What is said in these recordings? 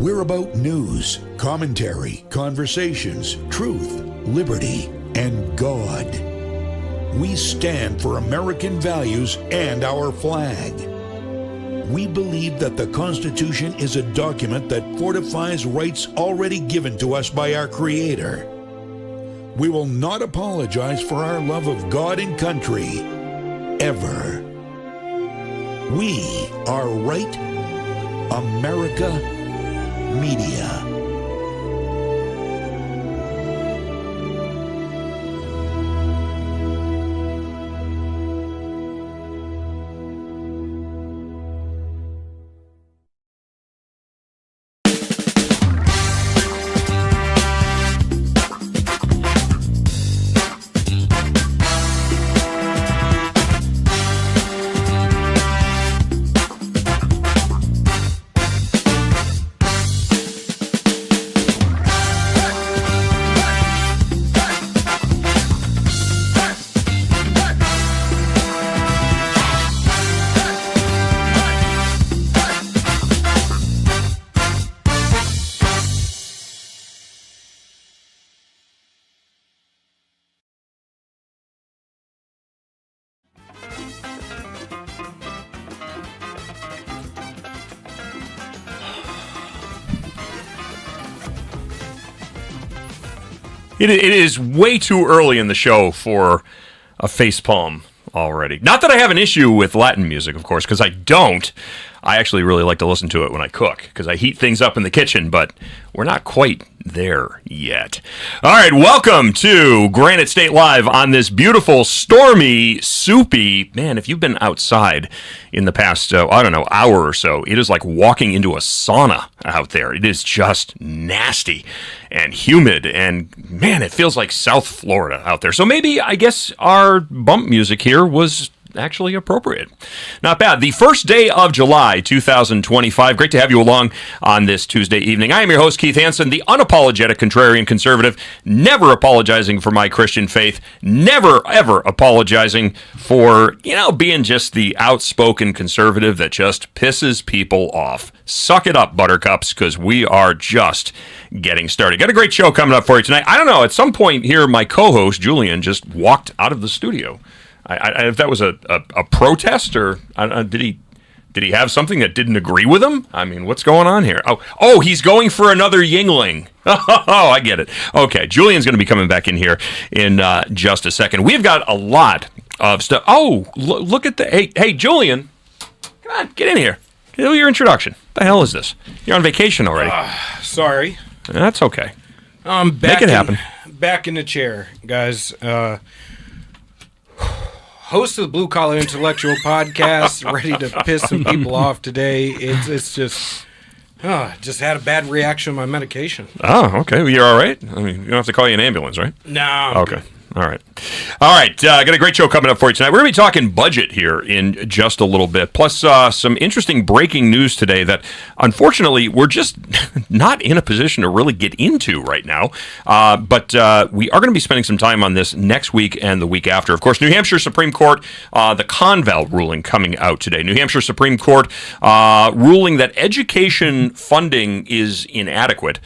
We're about news, commentary, conversations, truth, liberty, and God. We stand for American values and our flag. We believe that the Constitution is a document that fortifies rights already given to us by our Creator. We will not apologize for our love of God and country, ever. We are Right America Media. It is way too early in the show for a facepalm already. Not that I have an issue with Latin music, of course, because I don't. I actually really like to listen to it when I cook, because I heat things up in the kitchen, but we're not quite there yet. All right, welcome to Granite State Live on this beautiful, stormy, soupy, man, if you've been outside in the past, hour or so, it is like walking into a sauna out there. It is just nasty and humid, and man, it feels like South Florida out there. So maybe, I guess, our bump music here was actually appropriate. Not bad. The first day of July, 2025. Great to have you along on this Tuesday evening. I am your host, Keith Hansen, the unapologetic contrarian conservative, never apologizing for my Christian faith, never, ever apologizing for, being just the outspoken conservative that just pisses people off. Suck it up, buttercups, because we are just getting started. Got a great show coming up for you tonight. I don't know, at some point here, my co-host, Julian, just walked out of the studio. If that was a protest, or did he have something that didn't agree with him? I mean, what's going on here? Oh, he's going for another Yingling. Oh, I get it. Okay, Julian's going to be coming back in here in just a second. We've got a lot of stuff. Oh, look at the hey, Julian, come on, get in here. Do your introduction. What the hell is this? You're on vacation already. Sorry. That's okay. Make it happen. Back in the chair, guys. Host of the Blue Collar Intellectual Podcast, ready to piss some people off today. It's just had a bad reaction to my medication. Oh, okay. Well, you're all right? I mean, you don't have to call you an ambulance, right? No. I'm okay. good. All right. Got a great show coming up for you tonight. We're going to be talking budget here in just a little bit, plus some interesting breaking news today that, unfortunately, we're just not in a position to really get into right now. But we are going to be spending some time on this next week and the week after. Of course, New Hampshire Supreme Court, the Conval ruling coming out today. New Hampshire Supreme Court ruling that education funding is inadequate,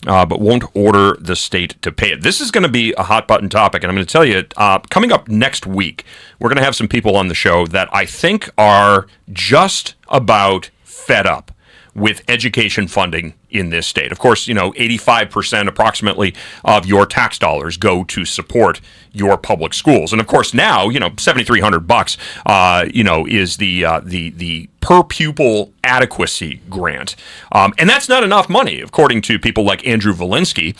but won't order the state to pay it. This is going to be a hot-button topic, and I'm going to tell you, coming up next week, we're going to have some people on the show that I think are just about fed up with education funding in this state. Of course, 85% approximately of your tax dollars go to support your public schools. And of course now, $7,300 is the per pupil adequacy grant. And that's not enough money, according to people like Andrew Volinsky,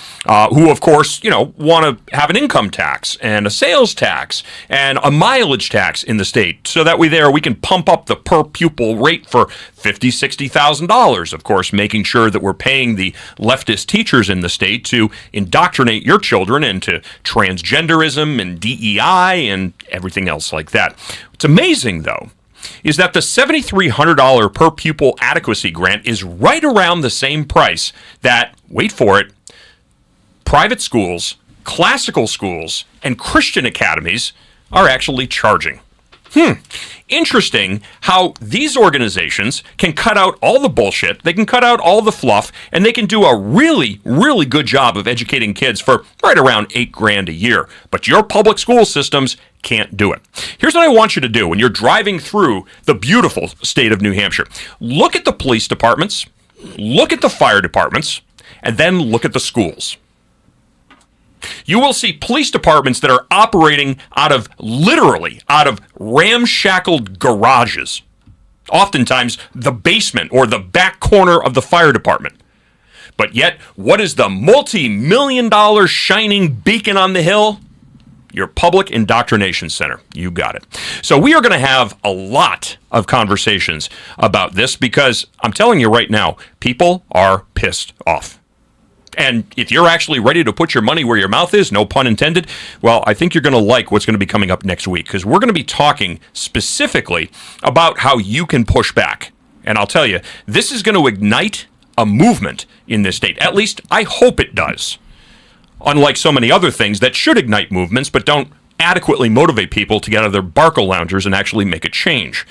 who of course, want to have an income tax and a sales tax and a mileage tax in the state, so that we can pump up the per pupil rate for $50,000, $60,000. Of course, making sure that we're paying the leftist teachers in the state to indoctrinate your children into transgenderism and DEI and everything else like that. What's amazing, though, is that the $7,300 per pupil adequacy grant is right around the same price that, wait for it, private schools, classical schools, and Christian academies are actually charging. Interesting how these organizations can cut out all the bullshit, they can cut out all the fluff, and they can do a really, really good job of educating kids for right around $8,000 a year. But your public school systems can't do it. Here's what I want you to do when you're driving through the beautiful state of New Hampshire. Look at the police departments, look at the fire departments, and then look at the schools. You will see police departments that are operating literally out of ramshackled garages. Oftentimes the basement or the back corner of the fire department. But yet, what is the multi-million-dollar shining beacon on the hill? Your public indoctrination center. You got it. So we are going to have a lot of conversations about this because I'm telling you right now, people are pissed off. And if you're actually ready to put your money where your mouth is, no pun intended, well, I think you're going to like what's going to be coming up next week because we're going to be talking specifically about how you can push back. And I'll tell you, this is going to ignite a movement in this state. At least I hope it does. Unlike so many other things that should ignite movements but don't adequately motivate people to get out of their Barkle loungers and actually make a change.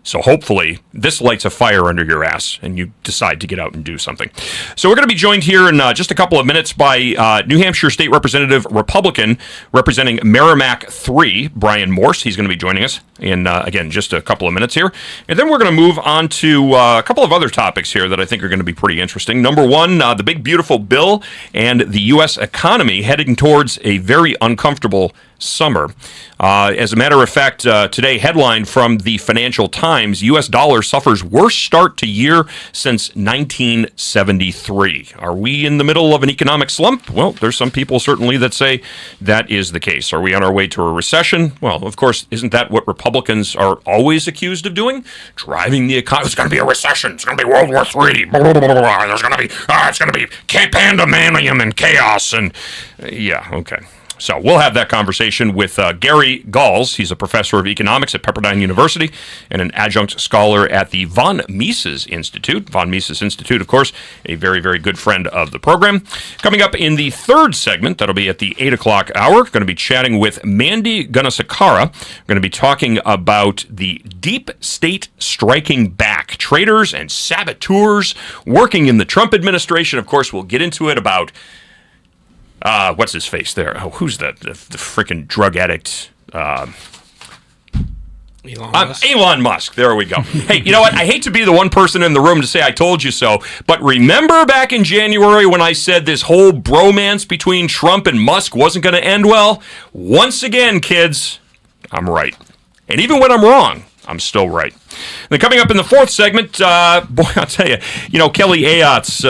So hopefully this lights a fire under your ass and you decide to get out and do something. So we're going to be joined here in just a couple of minutes by New Hampshire State Representative Republican representing Merrimack 3, Bryan Morse. He's going to be joining us in, again, just a couple of minutes here. And then we're going to move on to a couple of other topics here that I think are going to be pretty interesting. Number one, the big beautiful bill and the U.S. economy heading towards a very uncomfortable summer. As a matter of fact, today, headline from the Financial Times, U.S. dollar suffers worst start to year since 1973. Are we in the middle of an economic slump? Well, there's some people certainly that say that is the case. Are we on our way to a recession? Well, of course, isn't that what Republicans are always accused of doing? Driving the economy. It's going to be a recession. It's going to be World War III. Blah, blah, blah, blah, blah. There's going to be, it's going to be pandemonium and chaos. And yeah, okay. So we'll have that conversation with Gary Galls. He's a professor of economics at Pepperdine University and an adjunct scholar at the von Mises Institute. Von Mises Institute, of course, a very, very good friend of the program. Coming up in the third segment, that'll be at the 8 o'clock hour, going to be chatting with Mandy Gunasakara. We're going to be talking about the deep state striking back. Traitors and saboteurs working in the Trump administration. Of course, we'll get into it about what's his face there? Oh, who's the freaking drug addict? Elon Musk. Elon Musk. There we go. Hey, you know what? I hate to be the one person in the room to say I told you so, but remember back in January when I said this whole bromance between Trump and Musk wasn't going to end well? Once again, kids, I'm right. And even when I'm wrong, I'm still right. Then coming up in the fourth segment, boy, I'll tell you, Kelly Ayotte's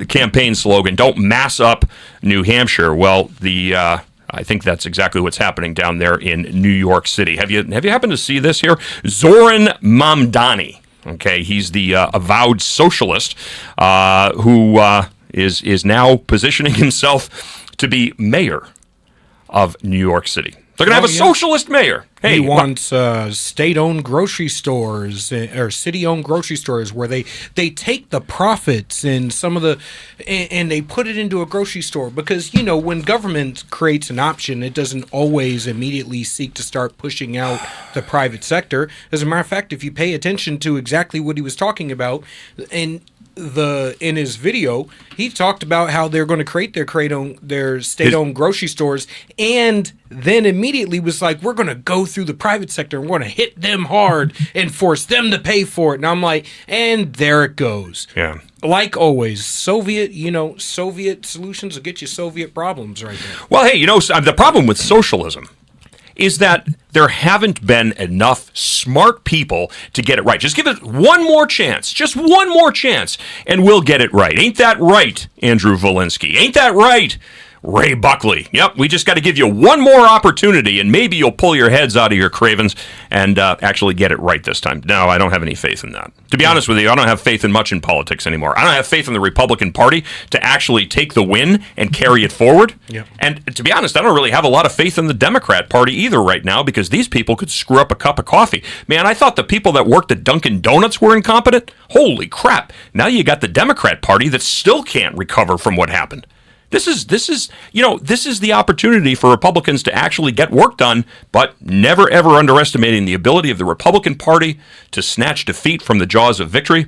campaign slogan, "Don't mass up New Hampshire." Well, I think that's exactly what's happening down there in New York City. Have you happened to see this here? Zoran Mamdani. Okay, he's the avowed socialist who is now positioning himself to be mayor of New York City. They're going to have a socialist mayor. Hey, he wants state-owned grocery stores or city-owned grocery stores where they take the profits and and they put it into a grocery store because, when government creates an option, it doesn't always immediately seek to start pushing out the private sector. As a matter of fact, if you pay attention to exactly what he was talking about in his video, he talked about how they're going to create their state-owned grocery stores, and then immediately was like, we're going to go through the private sector and we're going to hit them hard and force them to pay for it. And I'm like, and there it goes. Yeah. Like always, Soviet solutions will get you Soviet problems right there. Well, hey, the problem with socialism is that there haven't been enough smart people to get it right. Just give it one more chance, and we'll get it right. Ain't that right, Andrew Volinsky? Ain't that right, Ray Buckley? Yep, we just got to give you one more opportunity, and maybe you'll pull your heads out of your cravens and actually get it right this time. No, I don't have any faith in that. To be honest with you, I don't have faith in much in politics anymore. I don't have faith in the Republican Party to actually take the win and carry it forward. Yep. And to be honest, I don't really have a lot of faith in the Democrat Party either right now because these people could screw up a cup of coffee. Man, I thought the people that worked at Dunkin' Donuts were incompetent. Holy crap. Now you got the Democrat Party that still can't recover from what happened. This is the opportunity for Republicans to actually get work done, but never ever underestimating the ability of the Republican Party to snatch defeat from the jaws of victory.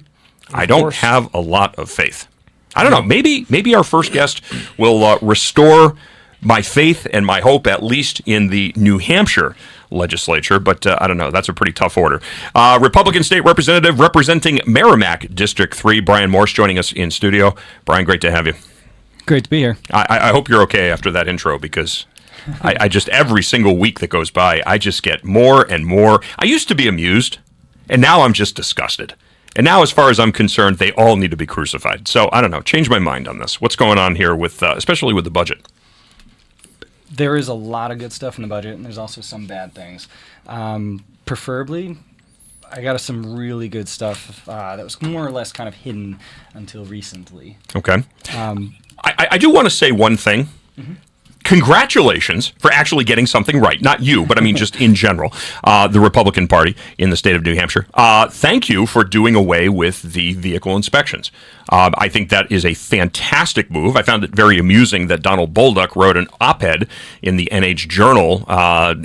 I don't have a lot of faith. I don't know. Maybe our first guest will restore my faith and my hope, at least in the New Hampshire legislature, but I don't know. That's a pretty tough order. Republican State Representative representing Merrimack District 3, Bryan Morse, joining us in studio. Bryan, great to have you. Great to be here. I hope you're okay after that intro, because I just, every single week that goes by, I just get more and more. I used to be amused, and now I'm just disgusted. And now, as far as I'm concerned, they all need to be crucified. So, I don't know. Change my mind on this. What's going on here with, especially with the budget? There is a lot of good stuff in the budget, and there's also some bad things. Preferably, I got some really good stuff that was more or less kind of hidden until recently. Okay. I do want to say one thing. Mm-hmm. Congratulations for actually getting something right. Not you, but I mean just in general. The Republican Party in the state of New Hampshire. Thank you for doing away with the vehicle inspections. I think that is a fantastic move. I found it very amusing that Donald Bolduc wrote an op-ed in the NH Journal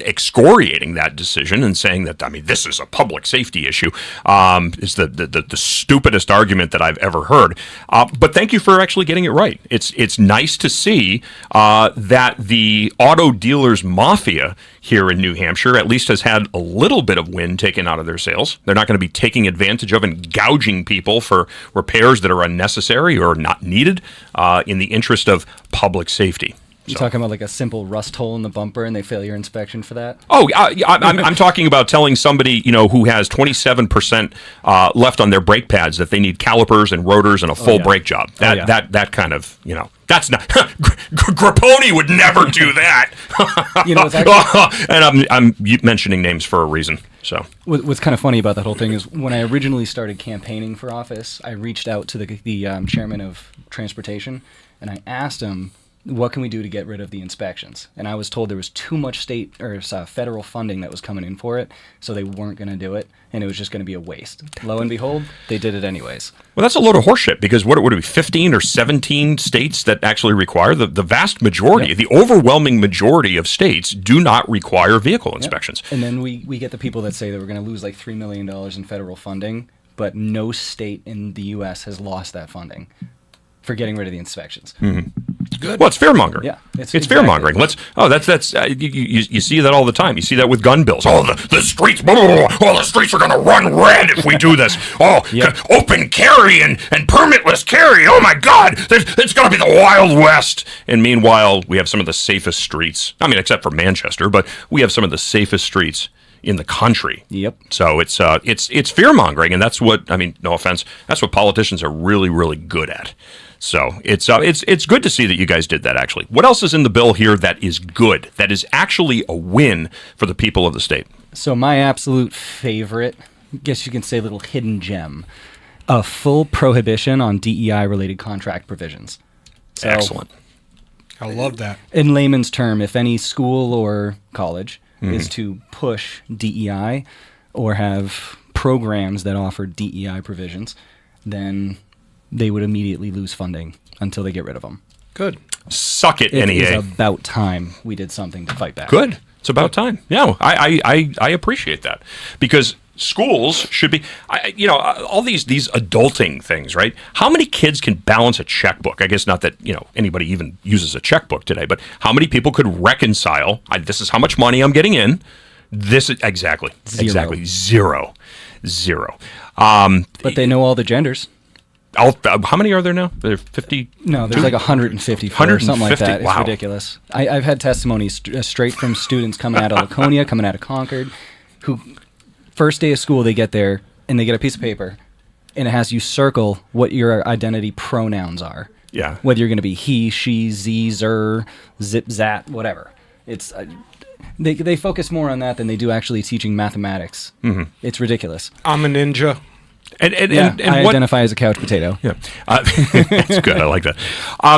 excoriating that decision and saying that, I mean, this is a public safety issue. It's the stupidest argument that I've ever heard. But thank you for actually getting it right. It's nice to see that the auto dealers mafia here in New Hampshire at least has had a little bit of wind taken out of their sails. They're not going to be taking advantage of and gouging people for repairs that are unnecessary or not needed in the interest of public safety. You're talking about like a simple rust hole in the bumper and they fail your inspection for that? Oh, I'm talking about telling somebody, who has 27% left on their brake pads that they need calipers and rotors and a full brake job. That kind of, that's not, Grapponi would never do that. And I'm mentioning names for a reason. So what's kind of funny about that whole thing is when I originally started campaigning for office, I reached out to the chairman of transportation and I asked him, what can we do to get rid of the inspections? And I was told there was too much state or federal funding that was coming in for it, so they weren't going to do it, and it was just going to be a waste. Lo and behold, they did it anyways. Well, that's a load of horseshit, because what would it be, 15 or 17 states that actually require? The vast majority, the overwhelming majority of states do not require vehicle inspections. And then we get the people that say that we're going to lose like $3 million in federal funding, but no state in the U.S. has lost that funding for getting rid of the inspections. Mm-hmm. Good. Well, it's fear-mongering. Yeah, it's fear-mongering. You see that all the time. You see that with gun bills. Oh, the streets, the streets are going to run red if we do this. Open carry and permitless carry. Oh my God, it's going to be the Wild West. And meanwhile, we have some of the safest streets. I mean, except for Manchester, but we have some of the safest streets in the country. Yep. So it's fear-mongering, and that's what, I mean, no offense, that's what politicians are really, really good at. So it's good to see that you guys did that, actually. What else is in the bill here that is good, that is actually a win for the people of the state? So my absolute favorite, I guess you can say little hidden gem, a full prohibition on DEI-related contract provisions. So, excellent. I love that. In layman's term, if any school or college is to push DEI or have programs that offer DEI provisions, then they would immediately lose funding until they get rid of them. Good. Suck it, NEA. It is about time we did something to fight back. Good. It's about time. Yeah, I appreciate that, because schools should be, all these adulting things, right? How many kids can balance a checkbook? I guess not that, anybody even uses a checkbook today, but how many people could reconcile, this is how much money I'm getting in, this is, exactly, zero. But they know all the genders. How many are there now? There are 50? No, there's like 154 or something like that. It's wow. ridiculous. I've had testimonies straight from students coming out of Laconia, coming out of Concord, who first day of school they get there and they get a piece of paper and it has you circle what your identity pronouns are. Yeah. Whether you're going to be he, she, z, zer, zip, zat, whatever. It's they focus more on that than they do actually teaching mathematics. Mm-hmm. It's ridiculous. I'm a ninja. And I identify as a couch potato. Yeah, that's good. I like that. I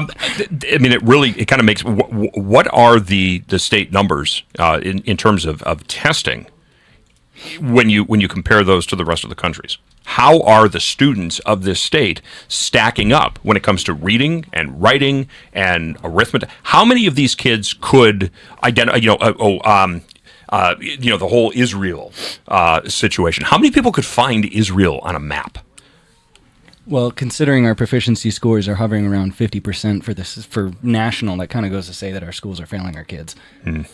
mean, it kind of makes. What are the state numbers in terms of testing when you compare those to the rest of the countries? how are the students of this state stacking up when it comes to reading and writing and arithmetic? How many of these kids could identify, the whole Israel situation? How many people could find Israel on a map? Well, considering our proficiency scores are hovering around 50% for national, that kind of goes to say that our schools are failing our kids.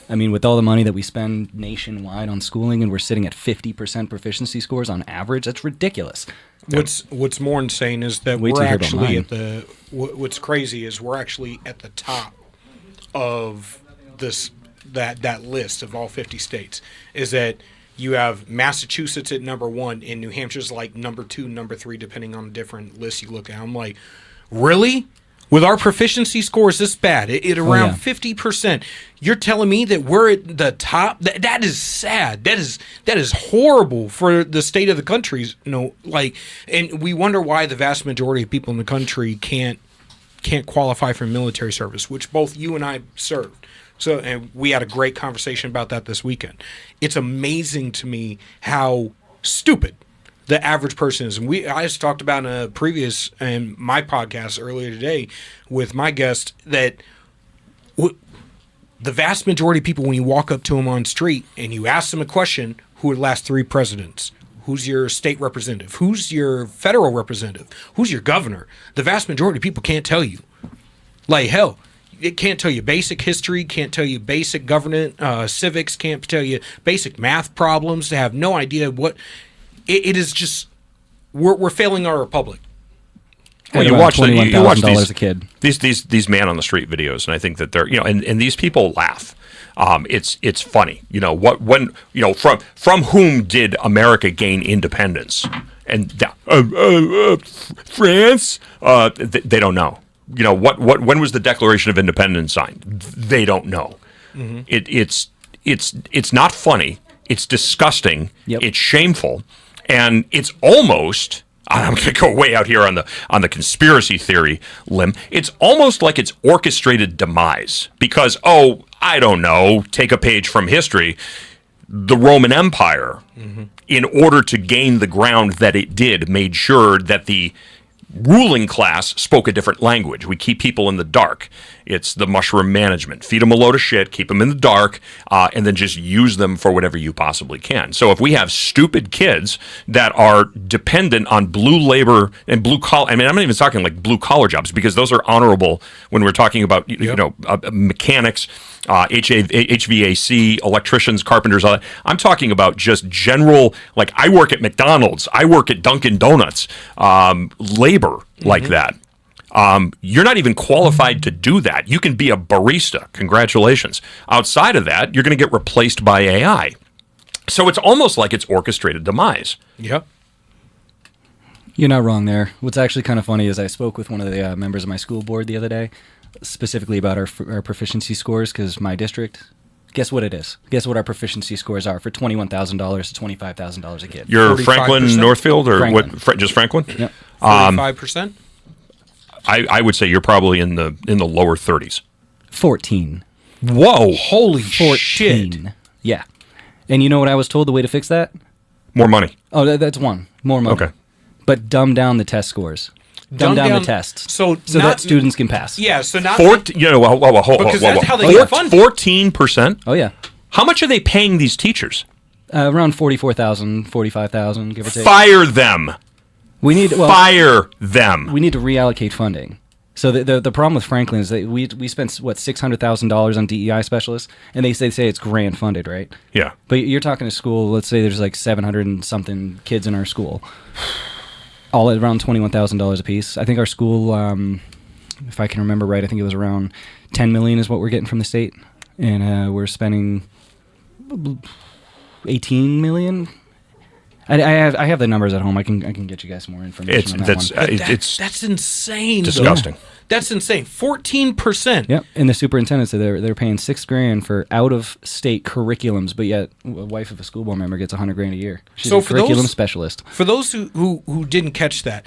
I mean, with all the money that we spend nationwide on schooling, and we're sitting at 50% proficiency scores on average, that's ridiculous. What's more insane is that Wait till we're you hear about actually mine. at the. What's crazy is we're actually at the top of that list of all 50 states. Is that you have Massachusetts at number 1, and New Hampshire's like number 2, number 3, depending on the different lists you look at. I'm like, really? With our proficiency scores this bad, it around 50%, you're telling me that we're at the top? That is sad. That is horrible for the state of the country. And we wonder why the vast majority of people in the country can't qualify for military service, which both you and I served. So, and we had a great conversation about that this weekend. It's amazing to me how stupid the average person is. And I just talked about in my podcast earlier today with my guest that the vast majority of people, when you walk up to them on the street and you ask them a question, who are the last 3 presidents? Who's your state representative? Who's your federal representative? Who's your governor? The vast majority of people can't tell you. Like, hell, it can't tell you basic history, can't tell you basic government, civics, can't tell you basic math problems. They have no idea what it is. Just we're failing our republic. Well, At you around watch $21,000 a kid. these man on the street videos, and I think that they're and these people laugh. It's funny, from whom did America gain independence? And France, they don't know. When was the Declaration of Independence signed? They don't know. Mm-hmm. It's not funny. It's disgusting. Yep. It's shameful, and it's almost. I'm going to go way out here on the conspiracy theory limb. It's almost like it's orchestrated demise because, I don't know, take a page from history. The Roman Empire, in order to gain the ground that it did, made sure that the ruling class spoke a different language. We keep people in the dark. It's the mushroom management. Feed them a load of shit, keep them in the dark, and then just use them for whatever you possibly can. So if we have stupid kids that are dependent on blue labor and blue collar, I'm not even talking like blue collar jobs because those are honorable when we're talking about mechanics, HVAC, electricians, carpenters, all that. I'm talking about just general, like I work at McDonald's, I work at Dunkin' Donuts, labor like that. You're not even qualified to do that. You can be a barista. Congratulations. Outside of that, you're going to get replaced by AI. So it's almost like it's orchestrated demise. Yep. You're not wrong there. What's actually kind of funny is I spoke with one of the members of my school board the other day, specifically about our proficiency scores, because my district, guess what it is? Guess what our proficiency scores are for $21,000 to $25,000 a kid? You're Franklin, Northfield, or Franklin. what? Just Franklin? Yep. 45%? I would say you're probably in the lower 30s. 14. Whoa! Holy 14. shit. Yeah. And you know what I was told the way to fix that? More money. Oh, that's one. More money. Okay. But dumb down the test scores. Dumb down the tests. So that students can pass. Yeah, so not 14. Because that's how they get funded. 14%. Oh, yeah. How much are they paying these teachers? Around $44,000, $45,000, give or take. Fire them. Fire them. We need to reallocate funding. So the problem with Franklin is that we spent $600,000 on DEI specialists, and they say it's grant funded, right? Yeah. But you're talking to school. Let's say there's like 700 and something kids in our school, all at around $21,000 a piece. I think our school, if I can remember right, I think it was around $10 million is what we're getting from the state, and we're spending $18 million. I have the numbers at home. I can get you guys more information. That's insane. That's insane. Disgusting. That's insane. 14%. Yep, and the superintendent said they're paying $6,000 for out-of-state curriculums, but yet a wife of a school board member gets $100,000 a year. She's a curriculum specialist. For those who didn't catch that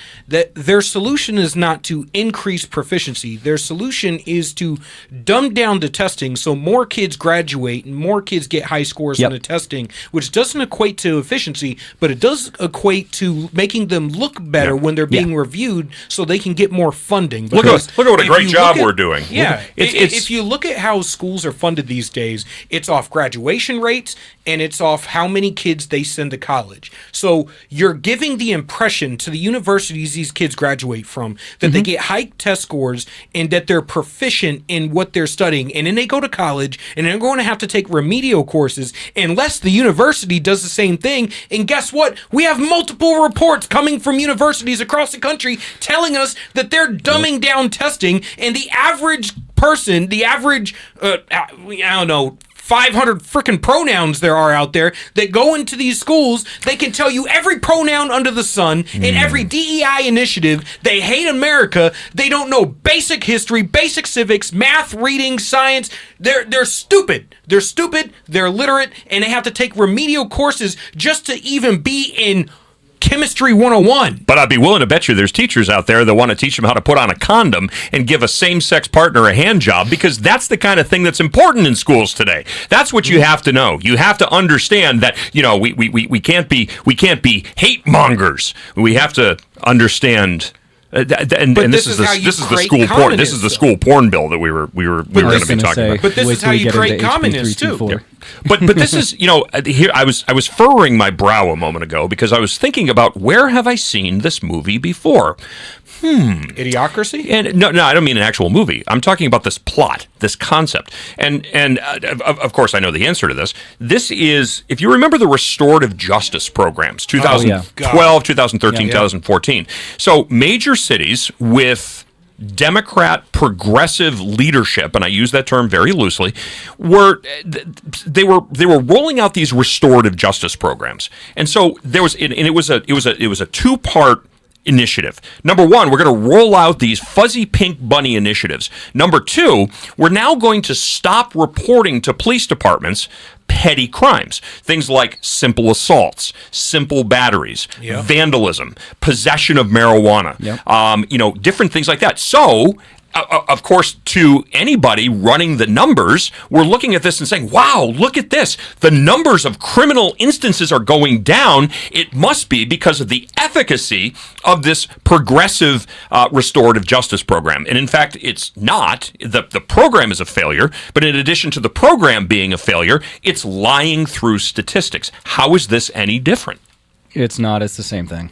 their solution is not to increase proficiency. Their solution is to dumb down the testing so more kids graduate and more kids get high scores on the testing, which doesn't equate to efficiency, but it does equate to making them look better when they're being reviewed so they can get more funding. Look at what a great job we're doing. Yeah. If you look at how schools are funded these days, it's off graduation rates and it's off how many kids they send to college. So you're giving the impression to the universities these kids graduate from that they get high test scores and that they're proficient in what they're studying. And then they go to college and they're going to have to take remedial courses unless the university does the same thing. And guess what? We have multiple reports coming from universities across the country telling us that they're dumbing down testing, and the average person, the average, I don't know, 500 freaking pronouns there are out there that go into these schools. They can tell you every pronoun under the sun and every DEI initiative. They hate America. They don't know basic history, basic civics, math, reading, science. They're stupid. They're stupid. They're illiterate, and they have to take remedial courses just to even be in Chemistry 101. But I'd be willing to bet you there's teachers out there that want to teach them how to put on a condom and give a same-sex partner a hand job, because that's the kind of thing that's important in schools today. That's what you have to know. You have to understand that, we can't be hate mongers. We have to understand. And this is the school porn. This is the school porn bill that we were going to be talking about. But this is how you create communists too. Yeah. But this is here I was furrowing my brow a moment ago because I was thinking about where have I seen this movie before. Idiocracy? And no, I don't mean an actual movie. I'm talking about this plot, this concept. And of course, I know the answer to this. This is, if you remember the restorative justice programs, 2012, 2013, 2014. So major cities with Democrat progressive leadership, and I use that term very loosely, were rolling out these restorative justice programs. And so there was, and it was a two-part initiative. Number one, we're going to roll out these fuzzy pink bunny initiatives. Number two, we're now going to stop reporting to police departments petty crimes. Things like simple assaults, simple batteries, vandalism, possession of marijuana, different things like that. So, of course, to anybody running the numbers, we're looking at this and saying, wow, look at this. The numbers of criminal instances are going down. It must be because of the efficacy of this progressive restorative justice program. And in fact, it's not. The program is a failure, but in addition to the program being a failure, it's lying through statistics. How is this any different? It's not. It's the same thing.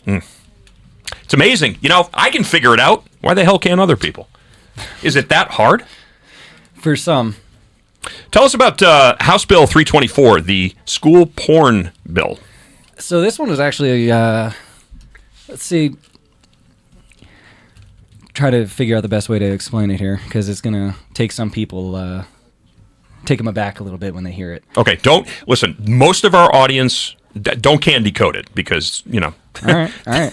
It's amazing. I can figure it out. Why the hell can't other people? Is it that hard? For some. Tell us about House Bill 324, the school porn bill. So this one was actually, let's see, try to figure out the best way to explain it here, because it's going to take some people, take them aback a little bit when they hear it. Okay, listen, most of our audience don't candy code it because, All right.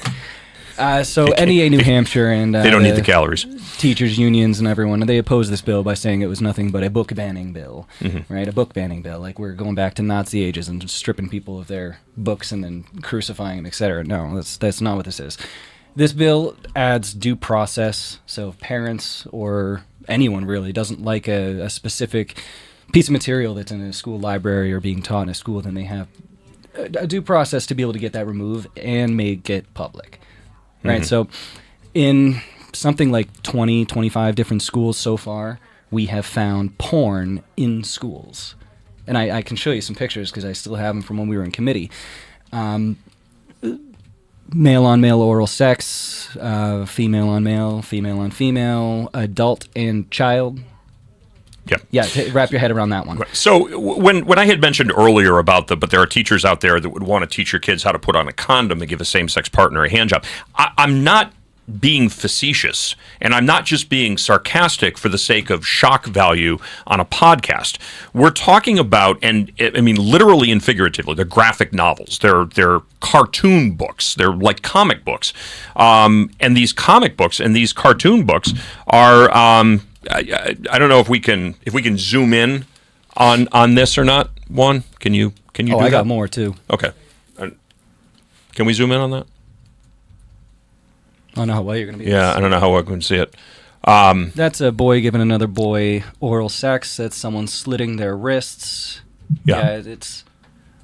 So NEA New Hampshire and they don't need the calories. Teachers unions and everyone, they opposed this bill by saying it was nothing but a book banning bill, right? A book banning bill, like we're going back to Nazi ages and just stripping people of their books and then crucifying them, etc. No, that's not what this is. This bill adds due process, so if parents or anyone really doesn't like a specific piece of material that's in a school library or being taught in a school, then they have a due process to be able to get that removed and make it public. Right, so in something like 20, 25 different schools so far, we have found porn in schools. And I can show you some pictures because I still have them from when we were in committee. Male-on-male oral sex, female-on-male, female-on-female, adult and child. Yeah, wrap your head around that one. So when I had mentioned earlier about but there are teachers out there that would want to teach your kids how to put on a condom and give a same-sex partner a hand job. I'm not being facetious, and I'm not just being sarcastic for the sake of shock value on a podcast. We're talking about, and I mean literally and figuratively, they're graphic novels, they're cartoon books, they're like comic books, and these comic books and these cartoon books are. I don't know if we can zoom in on this or not. Juan, can you do that? I got more too. Okay, can we zoom in on that? I don't know how well you're going to be. Yeah, I don't know how well I can see it. That's a boy giving another boy oral sex. That's someone slitting their wrists. Yeah. It's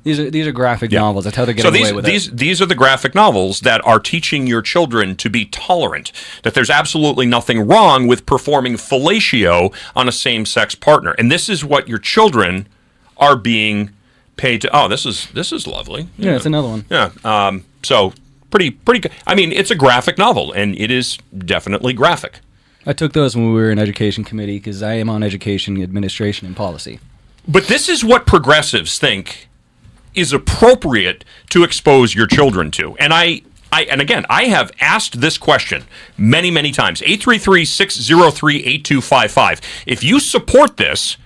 these are graphic novels. That's how they're getting away with it. These are the graphic novels that are teaching your children to be tolerant, that there's absolutely nothing wrong with performing fellatio on a same-sex partner. And this is what your children are being paid to. Oh, this is lovely. Yeah, it's another one. Yeah. So pretty good. I mean, it's a graphic novel, and it is definitely graphic. I took those when we were in education committee because I am on education administration and policy. But this is what progressives think is appropriate to expose your children to. And and again, I have asked this question many, many times. 833-603-8255. If you support this,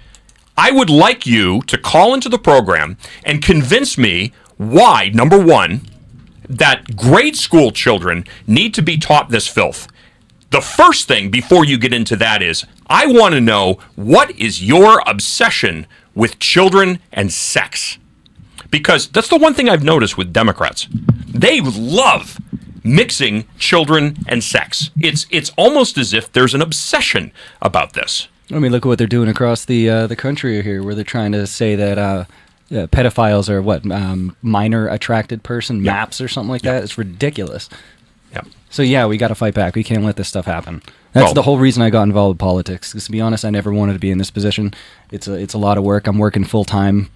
I would like you to call into the program and convince me why, number one, that grade school children need to be taught this filth. The first thing before you get into that is, I want to know, what is your obsession with children and sex? Because that's the one thing I've noticed with Democrats. They love mixing children and sex. It's almost as if there's an obsession about this. I mean, look at what they're doing across the country here, where they're trying to say that pedophiles are minor attracted person maps or something like that. It's ridiculous. Yep. So yeah, we got to fight back. We can't let this stuff happen. That's the whole reason I got involved with politics. Because to be honest, I never wanted to be in this position. It's a lot of work. I'm working full time.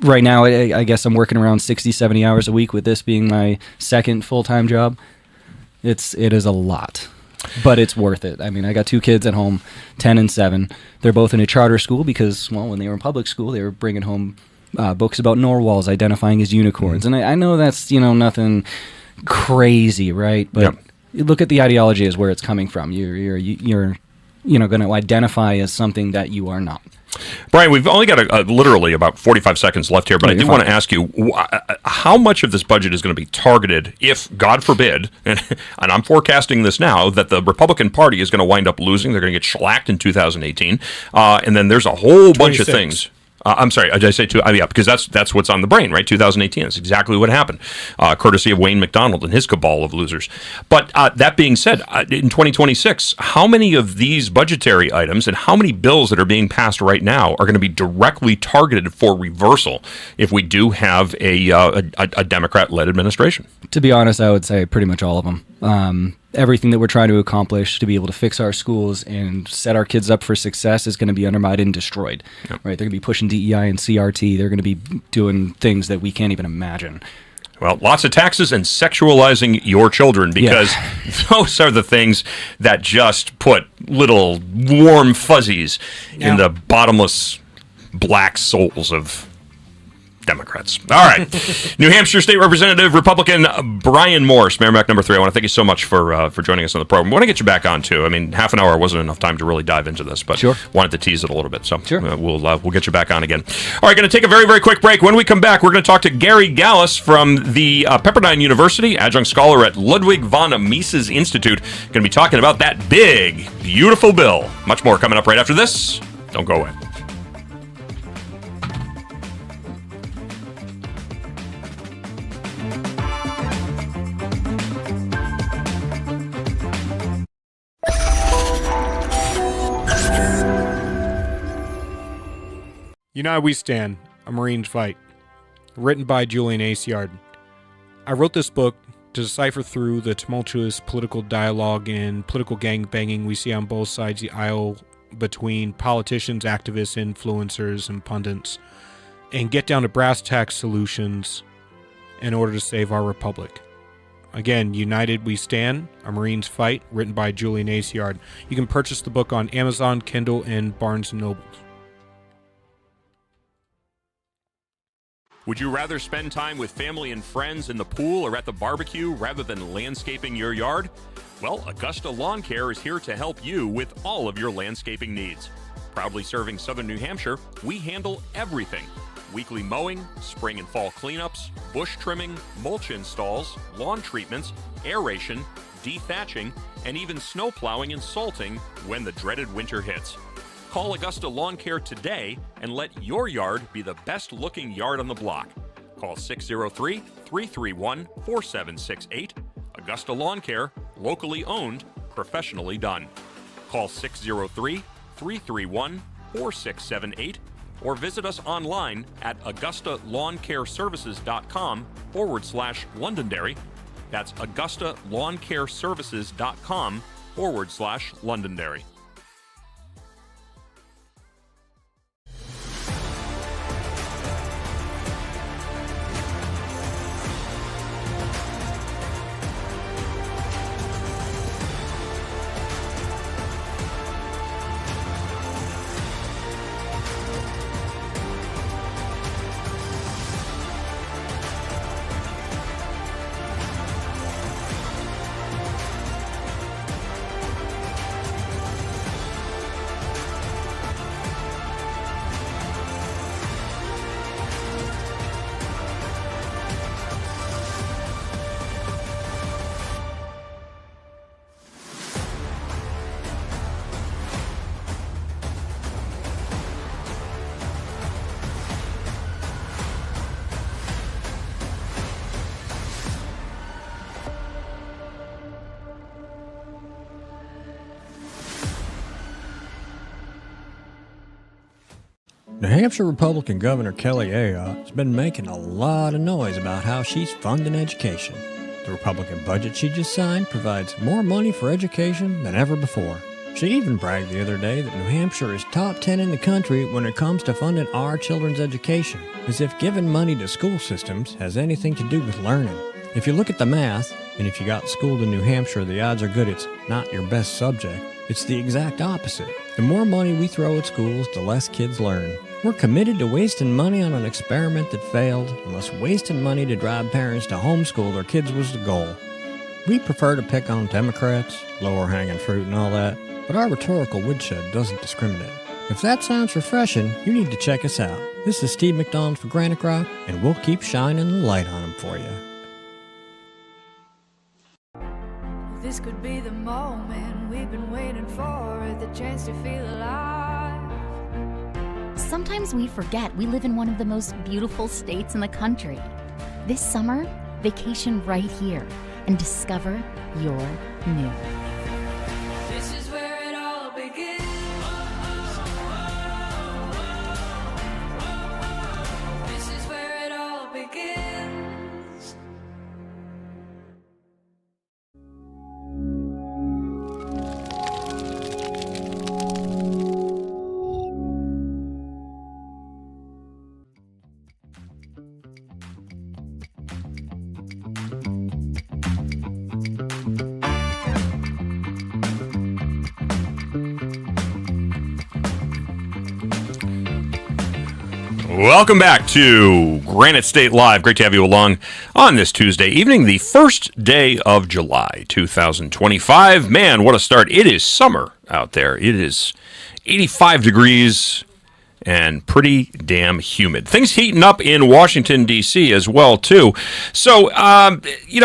Right now, I guess I'm working around 60, 70 hours a week, with this being my second full-time job. It is a lot, but it's worth it. I mean, I got two kids at home, 10 and 7. They're both in a charter school because, well, when they were in public school, they were bringing home books about narwhals identifying as unicorns. And I know that's, nothing crazy, right? But look at the ideology as where it's coming from. You're going to identify as something that you are not. Brian, we've only got literally about 45 seconds left here, but I did want to ask you, how much of this budget is going to be targeted if, God forbid, and I'm forecasting this now, that the Republican Party is going to wind up losing, they're going to get shellacked in 2018, and then there's a whole bunch of things. I'm sorry, did I say two? Yeah, because that's what's on the brain, right? 2018. That's exactly what happened, courtesy of Wayne McDonald and his cabal of losers. But that being said, in 2026, how many of these budgetary items and how many bills that are being passed right now are going to be directly targeted for reversal if we do have a Democrat-led administration? To be honest, I would say pretty much all of them. Everything that we're trying to accomplish to be able to fix our schools and set our kids up for success is going to be undermined and destroyed. Yep. Right? They're going to be pushing DEI and CRT. They're going to be doing things that we can't even imagine. Well, lots of taxes and sexualizing your children, because those are the things that just put little warm fuzzies in the bottomless black souls of Democrats. All right. New Hampshire State Representative Republican Bryan Morse, Merrimack number 3. I want to thank you so much for joining us on the program. I want to get you back on, too. I mean, half an hour wasn't enough time to really dive into this, but wanted to tease it a little bit. So we'll get you back on again. All right, going to take a very, very quick break. When we come back, we're going to talk to Gary Gallus from the Pepperdine University, adjunct scholar at Ludwig von Mises Institute. Going to be talking about that big, beautiful bill. Much more coming up right after this. Don't go away. United We Stand, A Marine's Fight. Written by Julian. I wrote this book to decipher through the tumultuous political dialogue and political gangbanging we see on both sides of the aisle between politicians, activists, influencers, and pundits, and get down to brass tacks solutions in order to save our republic. Again, United We Stand, A Marine's Fight, written by Julian. You can purchase the book on Amazon, Kindle, and Barnes & Noble. Would you rather spend time with family and friends in the pool or at the barbecue rather than landscaping your yard? Well, Augusta Lawn Care is here to help you with all of your landscaping needs. Proudly serving southern New Hampshire, we handle everything. Weekly mowing, spring and fall cleanups, bush trimming, mulch installs, lawn treatments, aeration, dethatching, and even snow plowing and salting when the dreaded winter hits. Call Augusta Lawn Care today and let your yard be the best looking yard on the block. Call 603-331-4768. Augusta Lawn Care, locally owned, professionally done. Call 603-331-4678 or visit us online at AugustaLawnCareServices.com/Londonderry. That's AugustaLawnCareServices.com/Londonderry. New Hampshire Republican Governor Kelly Ayotte has been making a lot of noise about how she's funding education. The Republican budget she just signed provides more money for education than ever before. She even bragged the other day that New Hampshire is top 10 in the country when it comes to funding our children's education, as if giving money to school systems has anything to do with learning. If you look at the math, and if you got schooled in New Hampshire, the odds are good it's not your best subject. It's the exact opposite. The more money we throw at schools, the less kids learn. We're committed to wasting money on an experiment that failed, unless wasting money to drive parents to homeschool their kids was the goal. We prefer to pick on Democrats, lower hanging fruit and all that, but our rhetorical woodshed doesn't discriminate. If that sounds refreshing, you need to check us out. This is Steve McDonald for GraniteGrok, and we'll keep shining the light on them for you. This could be the moment we've been waiting for, the chance to feel alive. Sometimes we forget we live in one of the most beautiful states in the country. This summer, vacation right here and discover your new. This is where it all begins. This is where it all begins. Welcome back to Granite State Live. Great to have you along on this Tuesday evening, the first day of July 2025. Man, what a start. It is summer out there. It is 85 degrees and pretty damn humid. Things heating up in Washington, D.C. as well, too. So,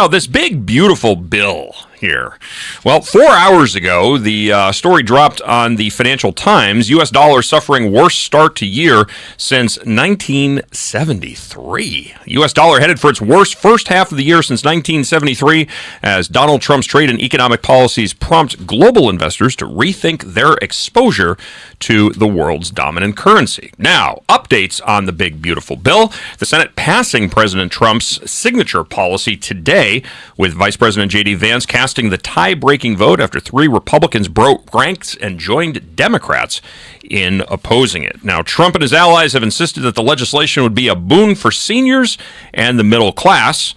this big, beautiful bill here. Well, 4 hours ago, the story dropped on the Financial Times. U.S. dollar suffering worst start to year since 1973. U.S. dollar headed for its worst first half of the year since 1973 as Donald Trump's trade and economic policies prompt global investors to rethink their exposure to the world's dominant currency. Now, updates on the big, beautiful bill. The Senate passing President Trump's signature policy today, with Vice President J.D. Vance casting the tie-breaking vote after 3 Republicans broke ranks and joined Democrats in opposing it. Now, Trump and his allies have insisted that the legislation would be a boon for seniors and the middle class.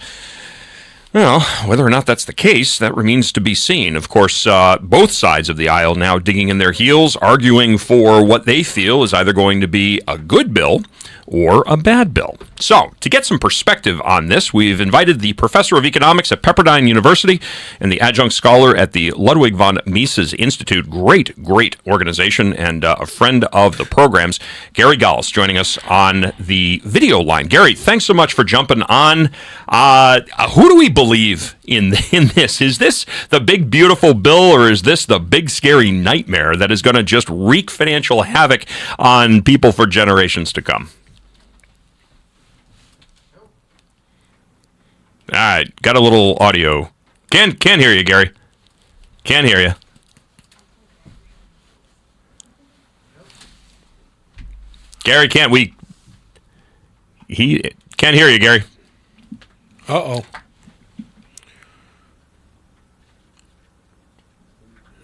Well, whether or not that's the case, that remains to be seen. Of course, both sides of the aisle now digging in their heels, arguing for what they feel is either going to be a good bill or a bad bill. So, to get some perspective on this, we've invited the professor of economics at Pepperdine University and the adjunct scholar at the Ludwig von Mises Institute, great organization, and a friend of the programs, Gary Gals, joining us on the video line. Gary, thanks so much for jumping on. Who do we believe in this? Is this the big, beautiful bill, or is this the big, scary nightmare that is going to just wreak financial havoc on people for generations to come? All right, got a little audio. Can't hear you, Gary. Can't hear you. Gary, he can't hear you, Gary. Uh-oh.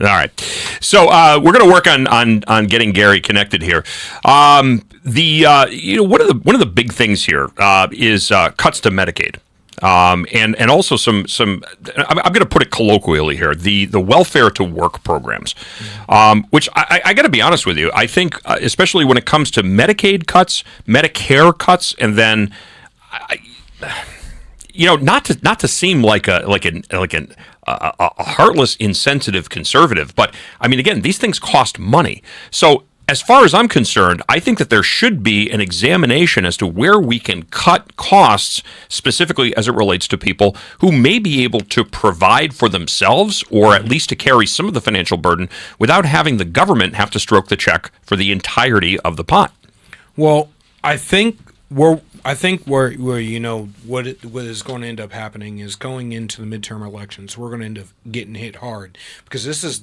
All right. So we're going to work on getting Gary connected here. One of the big things here is cuts to Medicaid. And also some I'm going to put it colloquially here, the welfare to work programs, which I got to be honest with you, I think especially when it comes to Medicaid cuts, Medicare cuts, and then not to seem like a heartless, insensitive conservative, but I mean, again, these things cost money. So as far as I'm concerned, I think that there should be an examination as to where we can cut costs, specifically as it relates to people who may be able to provide for themselves or at least to carry some of the financial burden without having the government have to stroke the check for the entirety of the pot. Well, I think where what is going to end up happening is going into the midterm elections, we're going to end up getting hit hard because this is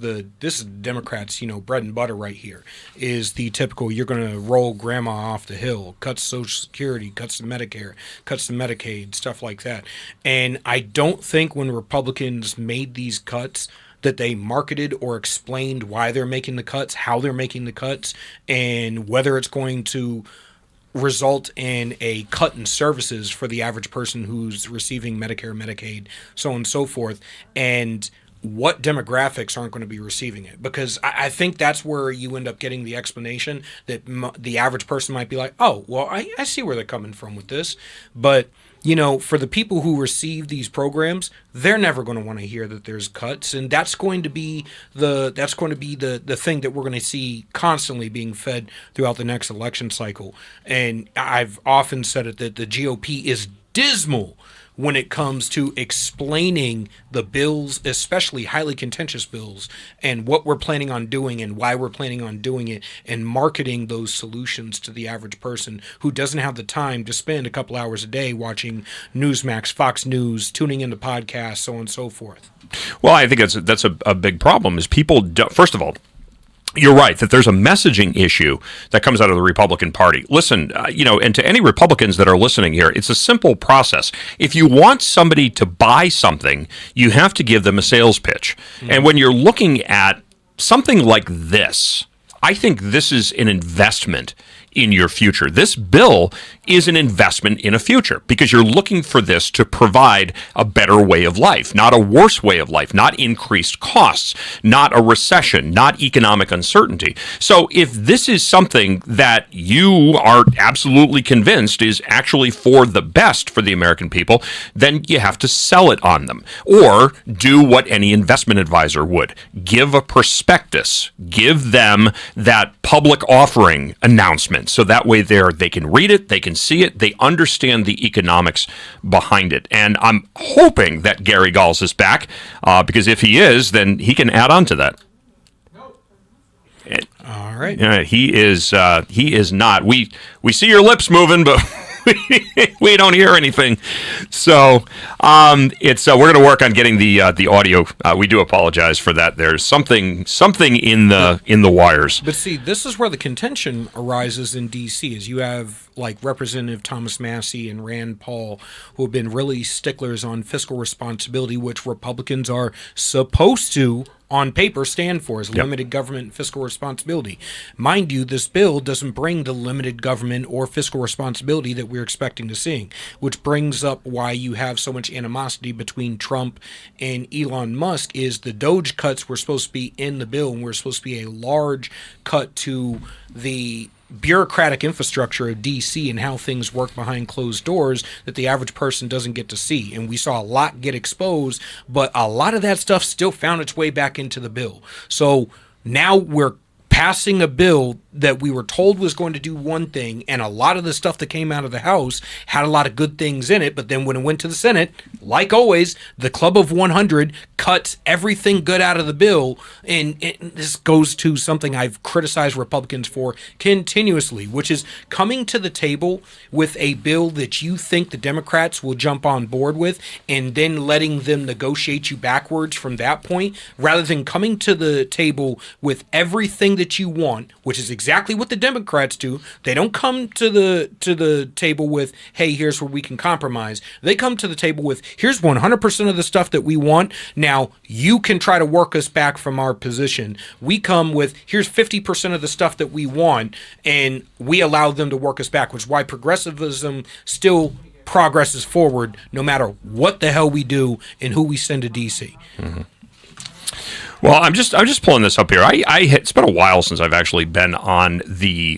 Democrats, bread and butter right here is the typical, you're going to roll grandma off the hill, cuts Social Security, cuts the Medicare, cuts the Medicaid, stuff like that. And I don't think when Republicans made these cuts that they marketed or explained why they're making the cuts, how they're making the cuts, and whether it's going to result in a cut in services for the average person who's receiving Medicare, Medicaid, so on and so forth, and what demographics aren't going to be receiving it. Because I think that's where you end up getting the explanation that the average person might be like, oh, well, I see where they're coming from with this. But for the people who receive these programs, they're never going to want to hear that there's cuts, and that's going to be the thing that we're going to see constantly being fed throughout the next election cycle. And I've often said it that the GOP is dismal when it comes to explaining the bills, especially highly contentious bills, and what we're planning on doing and why we're planning on doing it, and marketing those solutions to the average person who doesn't have the time to spend a couple hours a day watching Newsmax, Fox News, tuning into podcasts, so on and so forth. Well, I think that's a big problem is people first of all, you're right that there's a messaging issue that comes out of the Republican Party. Listen, and to any Republicans that are listening here, it's a simple process. If you want somebody to buy something, you have to give them a sales pitch. Mm-hmm. And when you're looking at something like this, I think this is an investment in your future. This bill is an investment in a future because you're looking for this to provide a better way of life, not a worse way of life, not increased costs, not a recession, not economic uncertainty. So if this is something that you are absolutely convinced is actually for the best for the American people, then you have to sell it on them or do what any investment advisor would. Give a prospectus, give them that public offering announcement. So that way they can read it, they can see it, they understand the economics behind it. And I'm hoping that Gary Gals is back, because if he is, then he can add on to that. All right. He is not. We see your lips moving, but we don't hear anything. So we're going to work on getting the audio. We do apologize for that. There's something in the wires. But see, this is where the contention arises in D.C. is you have like Representative Thomas Massie and Rand Paul, who have been really sticklers on fiscal responsibility, which Republicans are supposed to on paper stand for, is limited government and fiscal responsibility. Mind you, this bill doesn't bring the limited government or fiscal responsibility that we're expecting to see, which brings up why you have so much animosity between Trump and Elon Musk. Is the Doge cuts were supposed to be in the bill, and were supposed to be a large cut to the bureaucratic infrastructure of DC and how things work behind closed doors that the average person doesn't get to see. And we saw a lot get exposed, but a lot of that stuff still found its way back into the bill. So now we're passing a bill that we were told was going to do one thing, and a lot of the stuff that came out of the House had a lot of good things in it, but then when it went to the Senate, like always, the Club of 100 cuts everything good out of the bill, and this goes to something I've criticized Republicans for continuously, which is coming to the table with a bill that you think the Democrats will jump on board with, and then letting them negotiate you backwards from that point, rather than coming to the table with everything that you want, which is exactly what the Democrats do. They don't come to the table with, hey, here's where we can compromise. They come to the table with, here's 100% of the stuff that we want. Now, you can try to work us back from our position. We come with, here's 50% of the stuff that we want, and we allow them to work us back, which is why progressivism still progresses forward no matter what the hell we do and who we send to D.C. Mm-hmm. Well, I'm just pulling this up here. It's been a while since I've actually been on the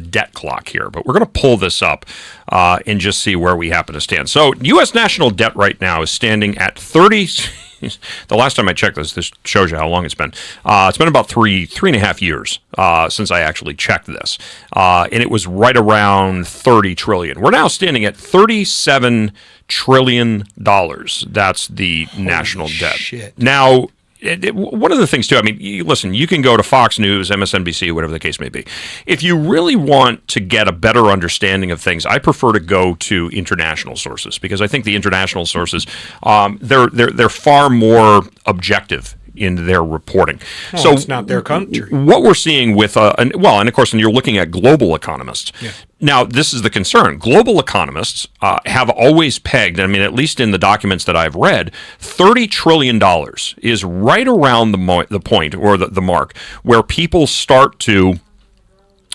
debt clock here, but we're going to pull this up and just see where we happen to stand. So, U.S. national debt right now is standing at 30. The last time I checked this shows you how long it's been. It's been about three and a half years since I actually checked this, and it was right around 30 trillion. We're now standing at $37 trillion. That's the national debt. Shit. Now, one of the things, too, I mean, listen, you can go to Fox News, MSNBC, whatever the case may be. If you really want to get a better understanding of things, I prefer to go to international sources, because I think the international sources, they're far more objective in their reporting. Well, so it's not their country. What we're seeing with, and of course, when you're looking at global economists, now this is the concern. Global economists have always pegged, I mean, at least in the documents that I've read, $30 trillion is right around the point, or the mark, where people start to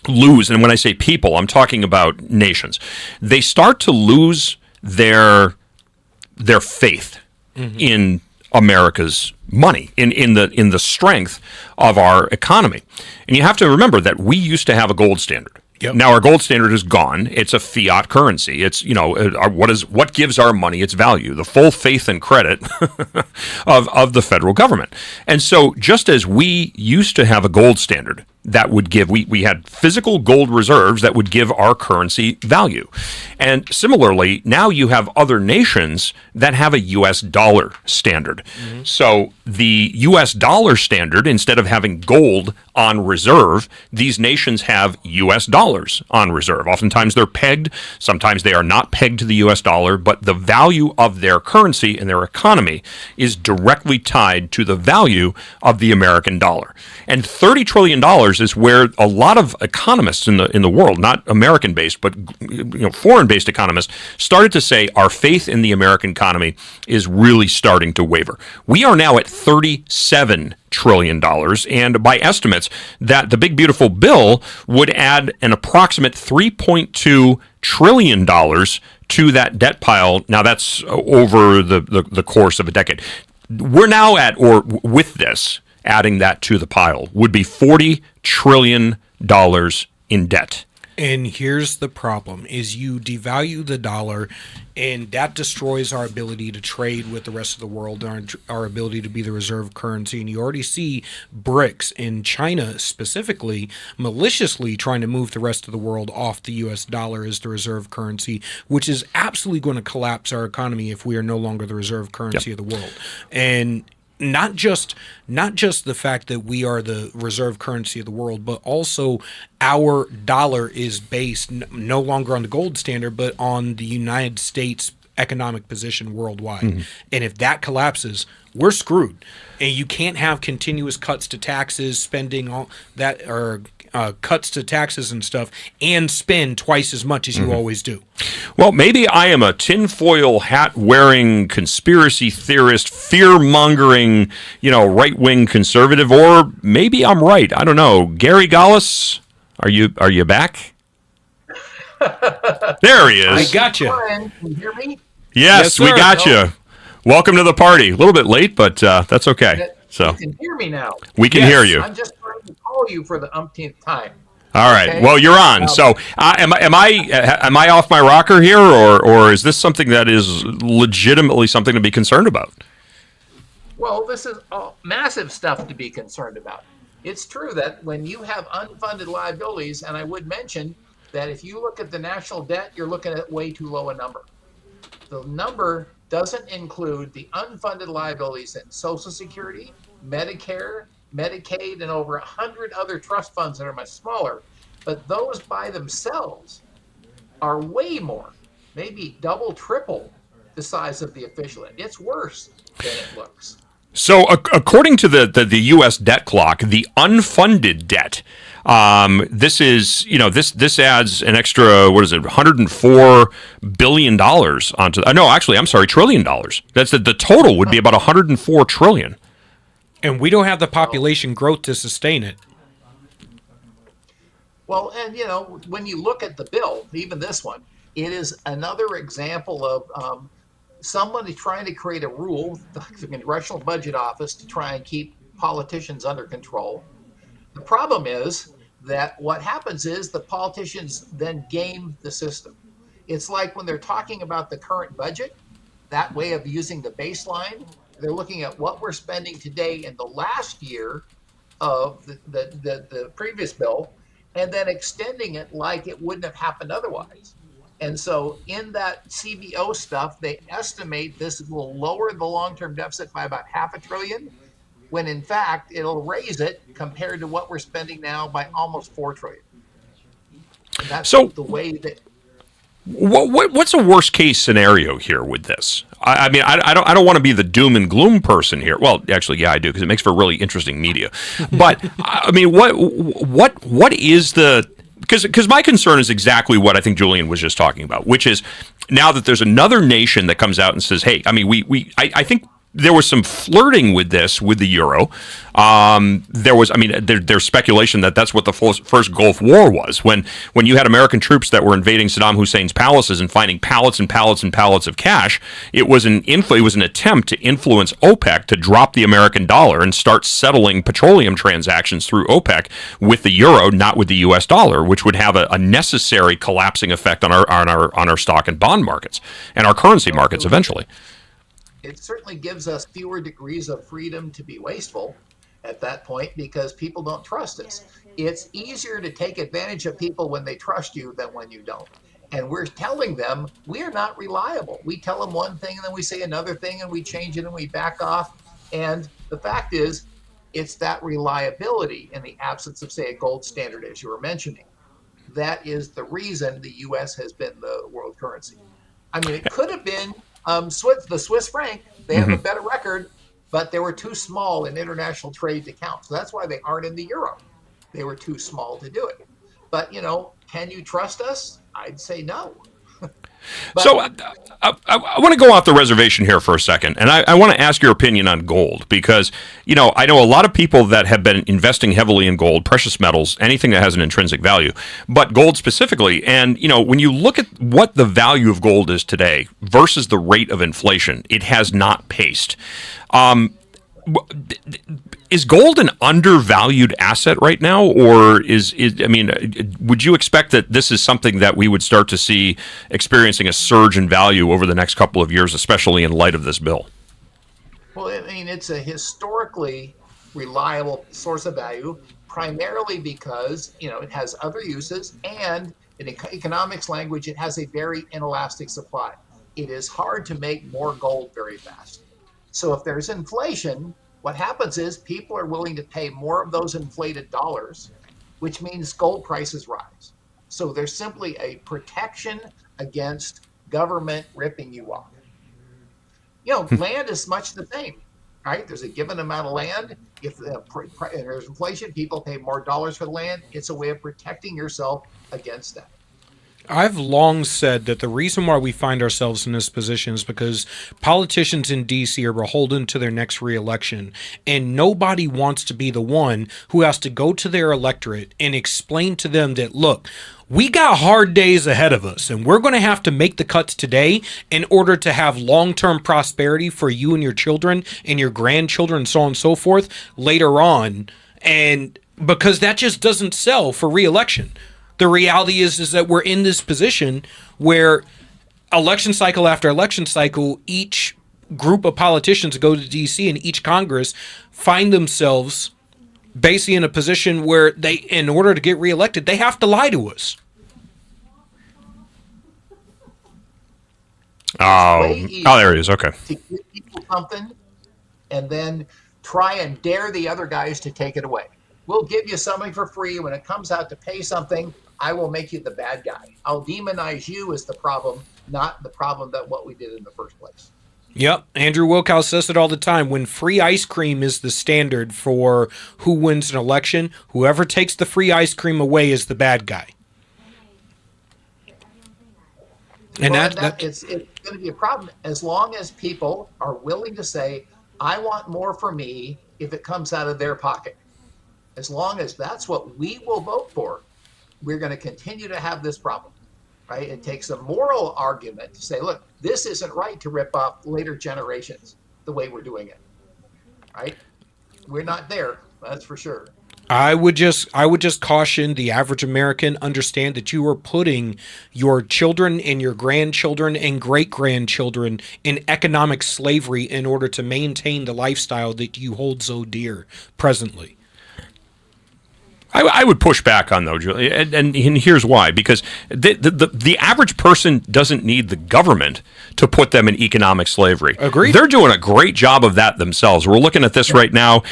lose, and when I say people, I'm talking about nations. They start to lose their faith in America's money, in the strength of our economy. And you have to remember that we used to have a gold standard. Yep. Now our gold standard is gone. It's a fiat currency. It's, what gives our money its value? The full faith and credit of the federal government. And so just as we used to have a gold standard that would give, we had physical gold reserves that would give our currency value. And similarly, now you have other nations that have a U.S. dollar standard. Mm-hmm. So the U.S. dollar standard, instead of having gold on reserve, these nations have U.S. dollars on reserve. Oftentimes they're pegged, sometimes they are not pegged to the U.S. dollar, but the value of their currency and their economy is directly tied to the value of the American dollar. And $30 trillion is where a lot of economists in the world, not American-based, but foreign-based economists, started to say our faith in the American economy is really starting to waver. We are now at $37 trillion, and by estimates, that the big beautiful bill would add an approximate $3.2 trillion to that debt pile. Now that's over the course of a decade. We're now at, or with this, adding that to the pile, would be $40 trillion in debt. And here's the problem, is you devalue the dollar, and that destroys our ability to trade with the rest of the world, our ability to be the reserve currency. And you already see BRICS in China specifically maliciously trying to move the rest of the world off the U.S. dollar as the reserve currency, which is absolutely going to collapse our economy if we are no longer the reserve currency of the world. And not just the fact that we are the reserve currency of the world, but also our dollar is based no longer on the gold standard, but on the United States economic position worldwide. And if that collapses, we're screwed. And you can't have continuous cuts to taxes, spending all that, or cuts to taxes and stuff, and spend twice as much as you always do. Well, maybe I am a tinfoil hat wearing conspiracy theorist, fear mongering, right-wing conservative, or maybe I'm right. I don't know. Gary Gallus, are you back? There he is. I got you. Brian, can you hear me? Yes, sir. we got you. Welcome to the party. A little bit late, but that's okay. So You can hear me now. we can hear you. I'm just trying to call you for the umpteenth time. All right. Okay. Well, you're on. So, am I off my rocker here, or is this something that is legitimately something to be concerned about? Well, this is massive stuff to be concerned about. It's true that when you have unfunded liabilities, and I would mention that if you look at the national debt, you're looking at way too low a number. The number doesn't include the unfunded liabilities in Social Security, Medicare, Medicaid, and over 100 other trust funds that are much smaller. But those by themselves are way more, maybe double, triple the size of the official debt. It's worse than it looks. So, according to the U.S. debt clock, the unfunded debt, this adds an extra, $104 billion onto. No, actually, I'm sorry, $1 trillion. That's the total would be about $104 trillion. And we don't have the population growth to sustain it. Well, and when you look at the bill, even this one, it is another example of somebody trying to create a rule, the Congressional Budget Office, to try and keep politicians under control. The problem is that what happens is the politicians then game the system. It's like when they're talking about the current budget, that way of using the baseline, they're looking at what we're spending today in the last year of the previous bill, and then extending it like it wouldn't have happened otherwise. And so in that CBO stuff, they estimate this will lower the long-term deficit by about $500 billion, when in fact it'll raise it compared to what we're spending now by almost $4 trillion. And that's the way that. What's a worst case scenario here with this? I mean, I don't want to be the doom and gloom person here. Well, actually, yeah, I do, because it makes for really interesting media. But I mean, what is the? Because my concern is exactly what I think Julian was just talking about, which is now that there's another nation that comes out and says, hey, I mean, I think there was some flirting with this with the euro. There's speculation that that's what the first Gulf War was, when you had American troops that were invading Saddam Hussein's palaces and finding pallets and pallets and pallets of cash. It was an attempt to influence OPEC to drop the American dollar and start settling petroleum transactions through OPEC with the euro, not with the U.S. dollar, which would have a necessary collapsing effect on our stock and bond markets and our currency markets eventually. It certainly gives us fewer degrees of freedom to be wasteful at that point, because people don't trust us. It's easier to take advantage of people when they trust you than when you don't. And we're telling them we're not reliable. We tell them one thing and then we say another thing and we change it and we back off. And the fact is, it's that reliability in the absence of, say, a gold standard, as you were mentioning. That is the reason the U.S. has been the world currency. I mean, it could have been the Swiss franc. They have a better record, but they were too small in international trade to count. So that's why they aren't in the euro. They were too small to do it. But, can you trust us? I'd say no. So I want to go off the reservation here for a second, and I want to ask your opinion on gold, because, I know a lot of people that have been investing heavily in gold, precious metals, anything that has an intrinsic value, but gold specifically. And, when you look at what the value of gold is today versus the rate of inflation, it has not paced. Is gold an undervalued asset right now, or would you expect that this is something that we would start to see experiencing a surge in value over the next couple of years, especially in light of this bill? Well, it's a historically reliable source of value, primarily because, it has other uses, and in economics language, it has a very inelastic supply. It is hard to make more gold very fast. So if there's inflation, what happens is people are willing to pay more of those inflated dollars, which means gold prices rise. So there's simply a protection against government ripping you off. Land is much the same, right? There's a given amount of land. If there's inflation, people pay more dollars for the land. It's a way of protecting yourself against that. I've long said that the reason why we find ourselves in this position is because politicians in D.C. are beholden to their next reelection, and nobody wants to be the one who has to go to their electorate and explain to them that, look, we got hard days ahead of us, and we're going to have to make the cuts today in order to have long-term prosperity for you and your children and your grandchildren and so on and so forth later on, and because that just doesn't sell for reelection. The reality is that we're in this position where election cycle after election cycle, each group of politicians go to D.C. and each Congress find themselves basically in a position where they, in order to get reelected, they have to lie to us. There it is. Okay. To give people something and then try and dare the other guys to take it away. We'll give you something for free. When it comes out to pay something, I will make you the bad guy. I'll demonize you as the problem, not the problem that what we did in the first place. Yep. Andrew Wilkow says it all the time. When free ice cream is the standard for who wins an election, whoever takes the free ice cream away is the bad guy. And it's going to be a problem as long as people are willing to say, I want more for me if it comes out of their pocket. As long as that's what we will vote for, we're going to continue to have this problem, right? It takes a moral argument to say, look, this isn't right to rip off later generations the way we're doing it, right? We're not there, that's for sure. I would just caution the average American, understand that you are putting your children and your grandchildren and great-grandchildren in economic slavery in order to maintain the lifestyle that you hold so dear presently. I would push back on though, Julian, and here's why. Because the average person doesn't need the government to put them in economic slavery. Agreed. They're doing a great job of that themselves. We're looking at this right now.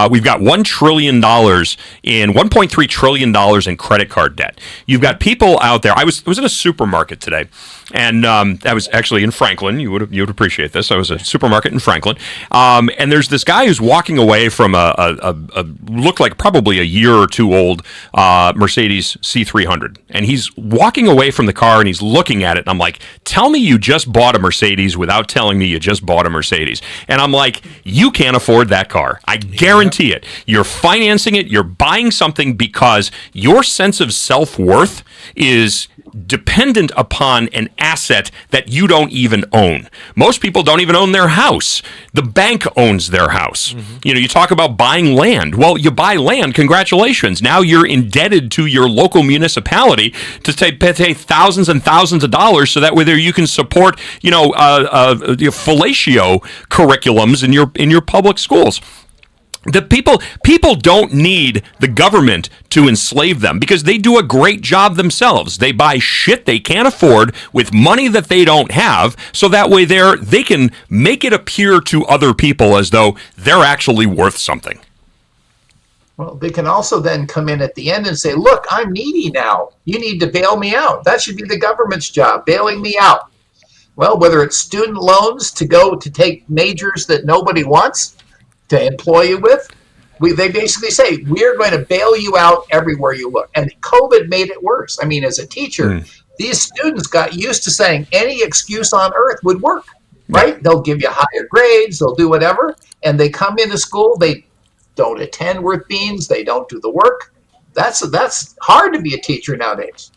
We've got $1 trillion in $1.3 trillion in credit card debt. You've got people out there. I was in a supermarket today, and I was actually in Franklin. You would appreciate this. I was at a supermarket in Franklin, and there's this guy who's walking away from a looked like probably a year or two old Mercedes C300, and he's walking away from the car and he's looking at it, and I'm like, tell me you just bought a Mercedes without telling me you just bought a Mercedes. And I'm like, you can't afford that car. I guarantee it. You're financing it. You're buying something because your sense of self-worth is dependent upon an asset that you don't even own. Most people don't even own their house. The bank owns their house. Mm-hmm. You talk about buying land. Well, you buy land, congratulations. Now you're indebted to your local municipality to pay thousands and thousands of dollars so that whether you can support, fellatio curriculums in your public schools. The people don't need the government to enslave them because they do a great job themselves. They buy shit they can't afford with money that they don't have, so that way they can make it appear to other people as though they're actually worth something. Well, they can also then come in at the end and say, look, I'm needy now. You need to bail me out. That should be the government's job, bailing me out. Well, whether it's student loans to go to take majors that nobody wants to employ you with, they basically say, we're going to bail you out everywhere you look. And COVID made it worse. I mean, as a teacher, these students got used to saying any excuse on earth would work, right? They'll give you higher grades, they'll do whatever, and they come into school, they don't attend worth beans, they don't do the work. That's hard to be a teacher nowadays.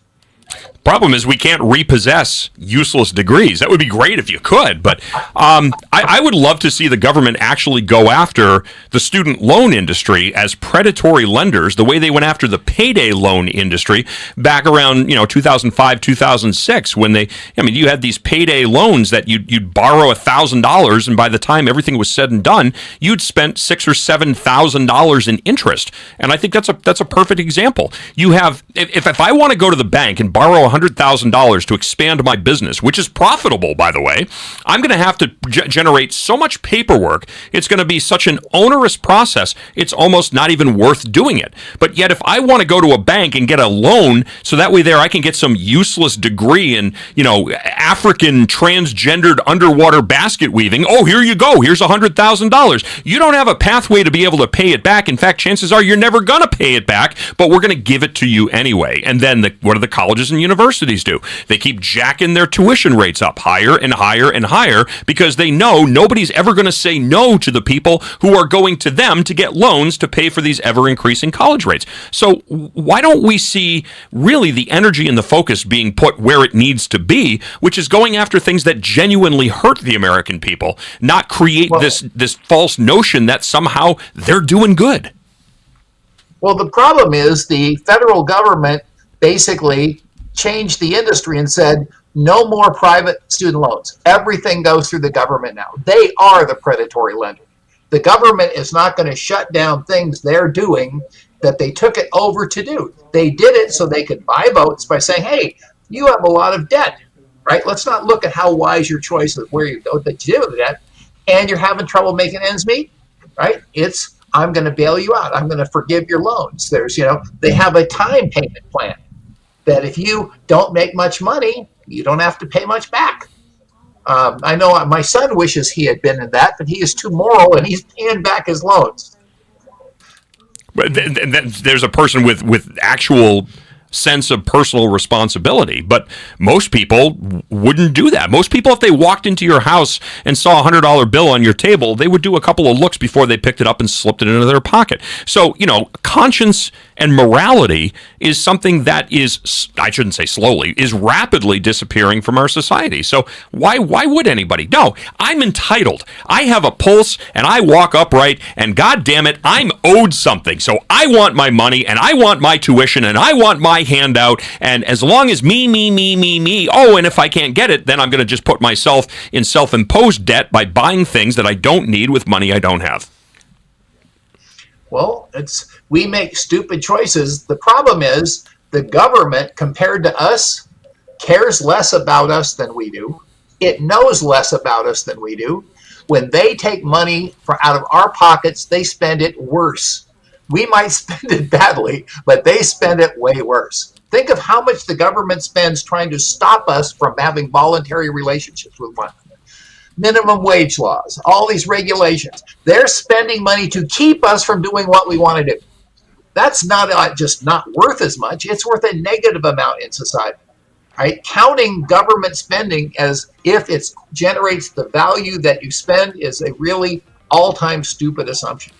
Problem is we can't repossess useless degrees. That would be great if you could, but I would love to see the government actually go after the student loan industry as predatory lenders, the way they went after the payday loan industry back around 2005, 2006, when you had these payday loans that you'd borrow $1,000, and by the time everything was said and done, you'd spent $6,000 or $7,000 in interest. And I think that's a perfect example. You have if I want to go to the bank and borrow $100,000 to expand my business, which is profitable, by the way, I'm going to have to generate so much paperwork. It's going to be such an onerous process. It's almost not even worth doing it. But yet, if I want to go to a bank and get a loan, so that way there I can get some useless degree in, African transgendered underwater basket weaving. Oh, here you go. Here's $100,000. You don't have a pathway to be able to pay it back. In fact, chances are you're never going to pay it back, but we're going to give it to you anyway. And then what do the colleges and universities do? They keep jacking their tuition rates up higher and higher and higher because they know nobody's ever going to say no to the people who are going to them to get loans to pay for these ever-increasing college rates. So why don't we see really the energy and the focus being put where it needs to be, which is going after things that genuinely hurt the American people, not create this false notion that somehow they're doing good? Well, the problem is the federal government basically changed the industry and said, no more private student loans. Everything goes through the government now. They are the predatory lender. The government is not going to shut down things they're doing that they took it over to do. They did it so they could buy votes by saying, hey, you have a lot of debt, right? Let's not look at how wise your choice is, where you go, that you do that, and you're having trouble making ends meet, right? It's, I'm going to bail you out. I'm going to forgive your loans. There's, they have a time payment plan that if you don't make much money, you don't have to pay much back. I know my son wishes he had been in that, but he is too moral and he's paying back his loans. But then there's a person with actual sense of personal responsibility, but most people wouldn't do that. Most people, if they walked into your house and saw a $100 bill on your table, they would do a couple of looks before they picked it up and slipped it into their pocket. So, conscience and morality is something that is, I shouldn't say slowly, is rapidly disappearing from our society. So why would anybody? No, I'm entitled. I have a pulse and I walk upright, and God damn it, I'm owed something. So I want my money and I want my tuition and I want my handout, and as long as me, and if I can't get it, then I'm going to just put myself in self-imposed debt by buying things that I don't need with money I don't have. Well, we make stupid choices. The problem is the government, compared to us, cares less about us than we do. It knows less about us than we do. When they take money out of our pockets, they spend it worse. We might spend it badly, but they spend it way worse. Think of how much the government spends trying to stop us from having voluntary relationships with one another. Minimum wage laws, all these regulations. They're spending money to keep us from doing what we want to do. That's not just not worth as much. It's worth a negative amount in society. Right? Counting government spending as if it generates the value that you spend is a really all-time stupid assumption.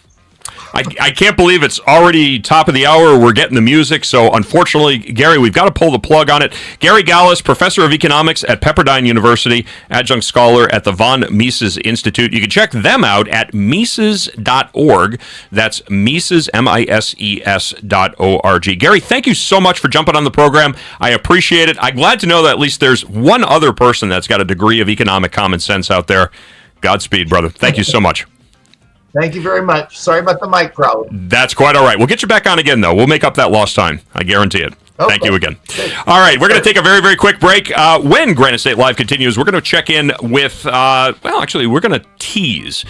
I can't believe it's already top of the hour. We're getting the music. So unfortunately, Gary, we've got to pull the plug on it. Gary Gallus, professor of economics at Pepperdine University, adjunct scholar at the von Mises Institute. You can check them out at Mises.org. That's Mises, Mises.org. Gary, thank you so much for jumping on the program. I appreciate it. I'm glad to know that at least there's one other person that's got a degree of economic common sense out there. Godspeed, brother. Thank you so much. Thank you very much. Sorry about the mic problem. That's quite all right. We'll get you back on again, though. We'll make up that lost time. I guarantee it. Okay. Thank you again. All right, we're going to take a very, very quick break. When Granite State Live continues, we're going to check in with, we're going to tease.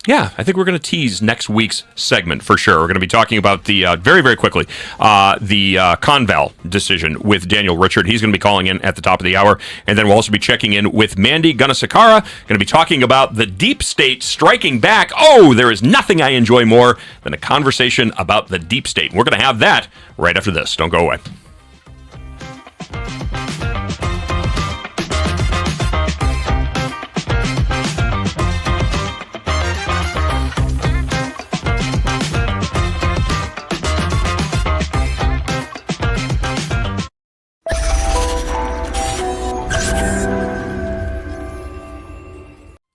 I think we're going to tease next week's segment for sure. We're going to be talking about the, very, very quickly, the Conval decision with Daniel Richard. He's going to be calling in at the top of the hour. And then we'll also be checking in with Mandy Gunasakara, going to be talking about the deep state striking back. Oh, there is nothing I enjoy more than a conversation about the deep state. We're going to have that right after this. Don't go away.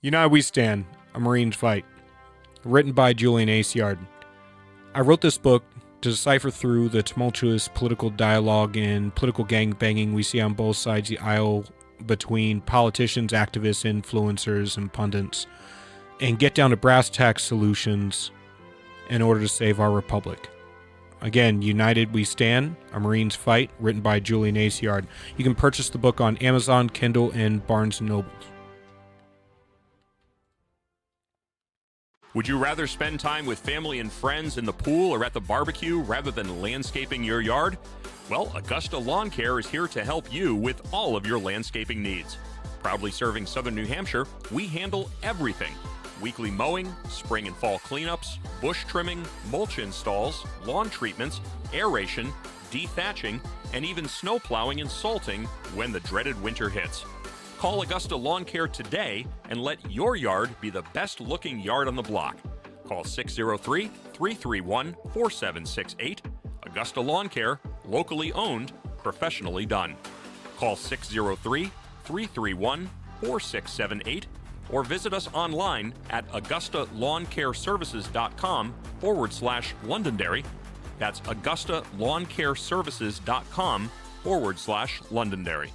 United We Stand, A Marine's Fight. Written by Julian Aciard. I wrote this book to decipher through the tumultuous political dialogue and political gangbanging we see on both sides of the aisle between politicians, activists, influencers, and pundits, and get down to brass tacks solutions in order to save our republic. Again, United We Stand, A Marine's Fight, written by Julian. You can purchase the book on Amazon, Kindle, and Barnes & Noble. Would you rather spend time with family and friends in the pool or at the barbecue rather than landscaping your yard? Well, Augusta Lawn Care is here to help you with all of your landscaping needs. Proudly serving Southern New Hampshire, we handle everything. Weekly mowing, spring and fall cleanups, bush trimming, mulch installs, lawn treatments, aeration, dethatching, and even snow plowing and salting when the dreaded winter hits. Call Augusta Lawn Care today and let your yard be the best looking yard on the block. Call 603-331-4768. Augusta Lawn Care, locally owned, professionally done. Call 603-331-4678 or visit us online at augustalawncareservices.com/Londonderry. That's augustalawncareservices.com/Londonderry.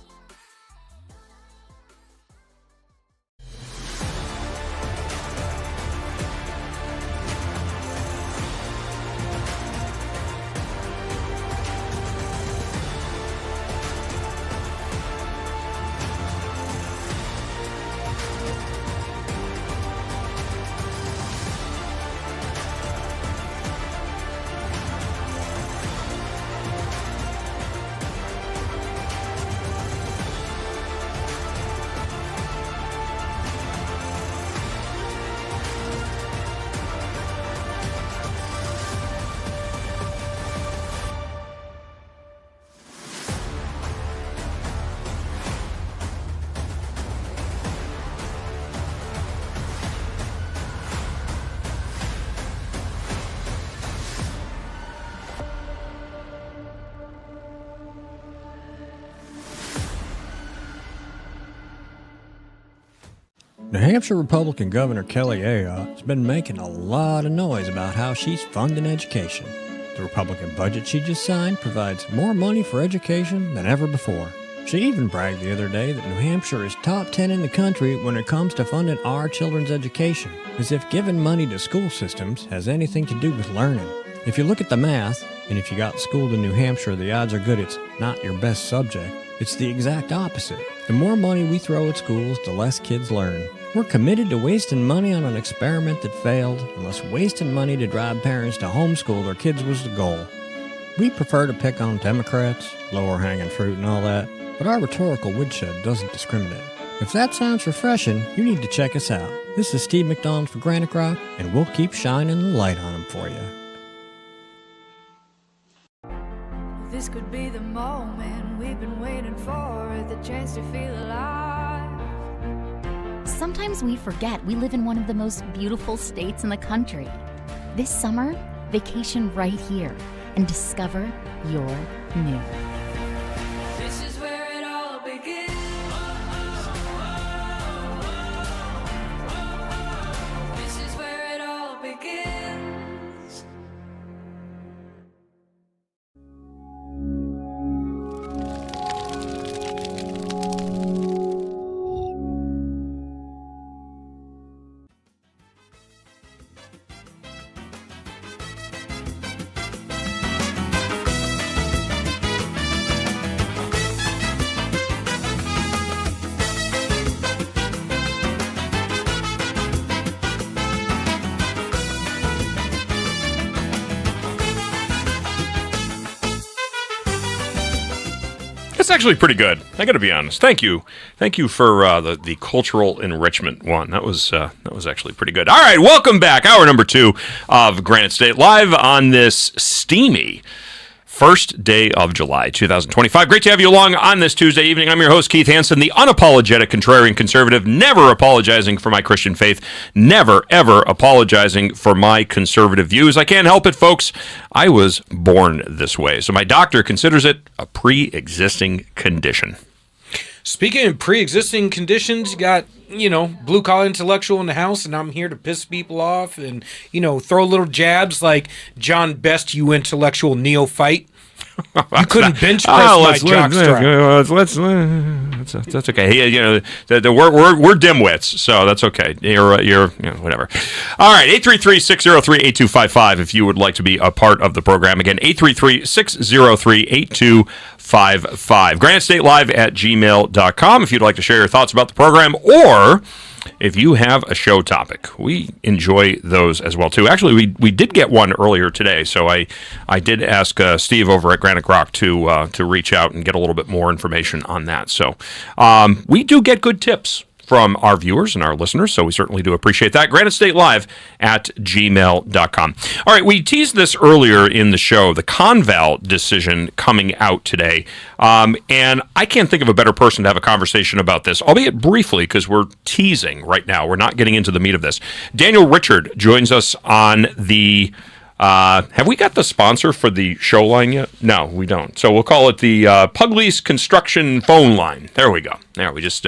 New Hampshire Republican Governor Kelly Ayotte has been making a lot of noise about how she's funding education. The Republican budget she just signed provides more money for education than ever before. She even bragged the other day that New Hampshire is top 10 in the country when it comes to funding our children's education, as if giving money to school systems has anything to do with learning. If you look at the math, and if you got schooled in New Hampshire, the odds are good it's not your best subject. It's the exact opposite. The more money we throw at schools, the less kids learn. We're committed to wasting money on an experiment that failed, unless wasting money to drive parents to homeschool their kids was the goal. We prefer to pick on Democrats, lower hanging fruit and all that, but our rhetorical woodshed doesn't discriminate. If that sounds refreshing, you need to check us out. This is Steve McDonald for GraniteGrok, and we'll keep shining the light on them for you. This could be the moment we've been waiting for, the chance to feel alive. Sometimes we forget we live in one of the most beautiful states in the country. This summer, vacation right here and discover your new. This is where it all begins. This is where it all begins. It's actually pretty good. I got to be honest. Thank you for the cultural enrichment one. That was actually pretty good. All right, welcome back. Hour number 2 of Granite State live on this steamy first day of July 2025. Great to have you along on this Tuesday evening. I'm your host, Keith Hansen, the unapologetic contrarian conservative, never apologizing for my Christian faith, never, ever apologizing for my conservative views. I can't help it, folks. I was born this way. So my doctor considers it a pre-existing condition. Speaking of pre-existing conditions, you got, blue-collar intellectual in the house, and I'm here to piss people off and, throw little jabs like John Best, you intellectual neophyte. You couldn't bench press my jockstrap. That's okay. You know, we're dimwits, so that's okay. You're whatever. All right, 833-603-8255 if you would like to be a part of the program. Again, 833-603-8255. GraniteStateLive@gmail.com if you'd like to share your thoughts about the program, or if you have a show topic. We enjoy those as well, too. Actually, we did get one earlier today, so I did ask Steve over at GraniteGrok to reach out and get a little bit more information on that. So we do get good tips from our viewers and our listeners, so we certainly do appreciate that. GraniteStateLive@gmail.com. All right, we teased this earlier in the show, the Conval decision coming out today, and I can't think of a better person to have a conversation about this, albeit briefly, because we're teasing right now. We're not getting into the meat of this. Daniel Richard joins us on the... have we got the sponsor for the show line yet? No, we don't. So we'll call it the Pugleys Construction phone line. There we go. There, we just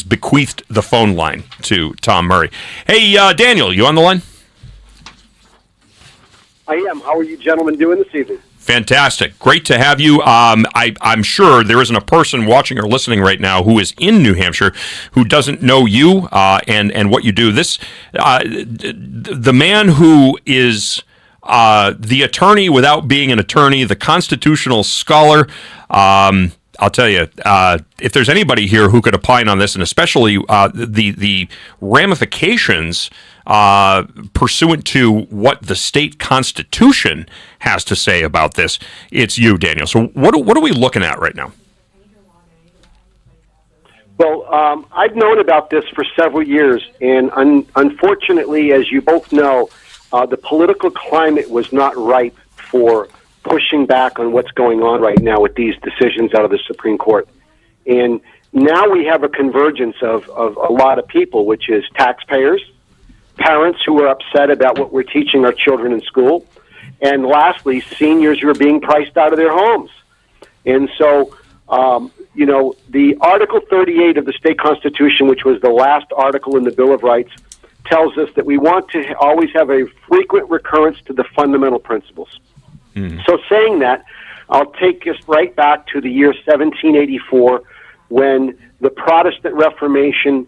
bequeathed the phone line to Tom Murray. Hey, Daniel, you on the line? I am. How are you gentlemen doing this evening? Fantastic. Great to have you. I'm sure there isn't a person watching or listening right now who is in New Hampshire who doesn't know you and what you do. This the man who is the attorney without being an attorney, the constitutional scholar. I'll tell you, if there's anybody here who could opine on this, and especially the ramifications pursuant to what the state constitution has to say about this, it's you, Daniel. So what are we looking at right now? Well, I've known about this for several years, and unfortunately, as you both know, the political climate was not ripe for pushing back on what's going on right now with these decisions out of the Supreme Court. And now we have a convergence of a lot of people, which is taxpayers, parents who are upset about what we're teaching our children in school, and lastly, seniors who are being priced out of their homes. And so, the Article 38 of the state constitution, which was the last article in the Bill of Rights, tells us that we want to always have a frequent recurrence to the fundamental principles. Mm-hmm. So saying that, I'll take us right back to the year 1784 when the Protestant Reformation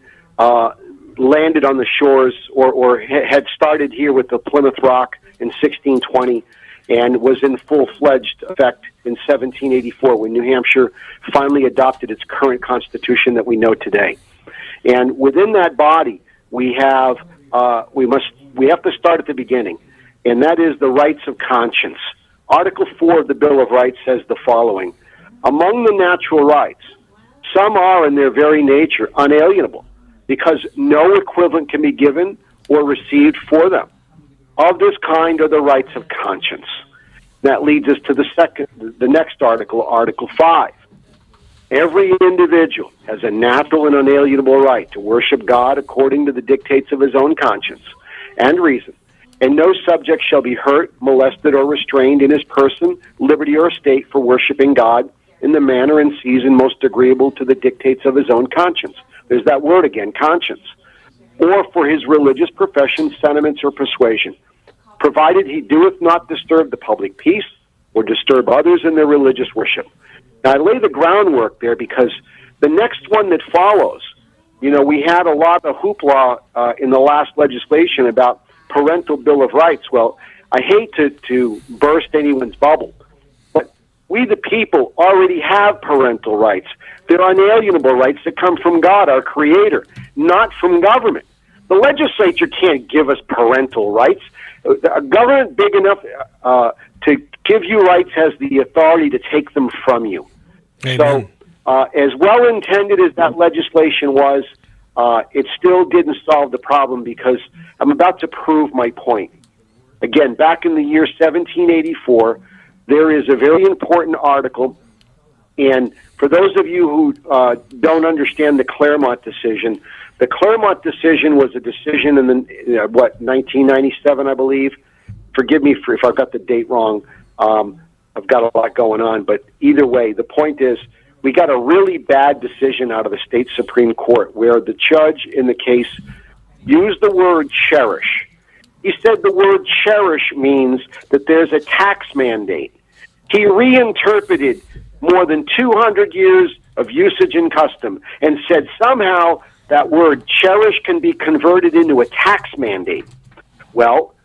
landed on the shores or had started here with the Plymouth Rock in 1620 and was in full-fledged effect in 1784 when New Hampshire finally adopted its current constitution that we know today. And within that body, we have we have to start at the beginning, and that is the rights of conscience. Article 4 of the Bill of Rights says the following: among the natural rights, some are in their very nature unalienable, because no equivalent can be given or received for them. Of this kind are the rights of conscience. That leads us to the next article, Article 5. Every individual has a natural and unalienable right to worship God according to the dictates of his own conscience and reason, and no subject shall be hurt, molested, or restrained in his person, liberty, or estate for worshiping God in the manner and season most agreeable to the dictates of his own conscience. There's that word again, conscience. Or for his religious profession, sentiments, or persuasion, provided he doeth not disturb the public peace or disturb others in their religious worship. Now, I lay the groundwork there because the next one that follows, we had a lot of hoopla in the last legislation about parental Bill of Rights. Well, I hate to burst anyone's bubble, but we the people already have parental rights. They're unalienable rights that come from God, our Creator, not from government. The legislature can't give us parental rights. A government big enough to give you rights has the authority to take them from you. Amen. So, as well-intended as that legislation was, it still didn't solve the problem, because I'm about to prove my point. Again, back in the year 1784, there is a very important article, and for those of you who don't understand the Claremont decision, the Claremont decision was a decision in 1997, I believe. Forgive me if I've got the date wrong. I've got a lot going on, but either way, the point is we got a really bad decision out of the state Supreme Court where the judge in the case used the word cherish. He said the word cherish means that there's a tax mandate. He reinterpreted more than 200 years of usage and custom and said somehow that word cherish can be converted into a tax mandate. Well,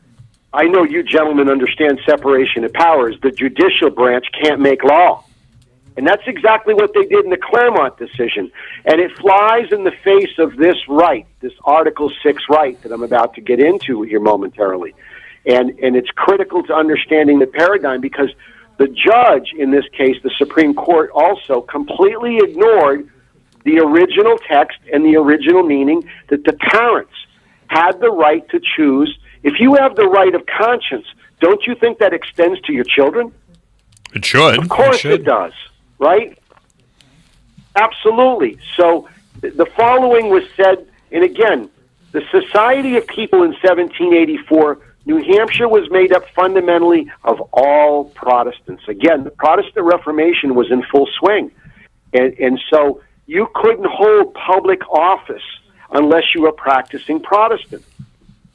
I know you gentlemen understand separation of powers. The judicial branch can't make law. And that's exactly what they did in the Claremont decision. And it flies in the face of this right, this Article 6 right that I'm about to get into here momentarily. And it's critical to understanding the paradigm, because the judge in this case, the Supreme Court, also completely ignored the original text and the original meaning that the parents had the right to choose. If you have the right of conscience, don't you think that extends to your children? It should. Of course it does, right? Absolutely. So the following was said, and again, the Society of People in 1784, New Hampshire was made up fundamentally of all Protestants. Again, the Protestant Reformation was in full swing. And so you couldn't hold public office unless you were practicing Protestant.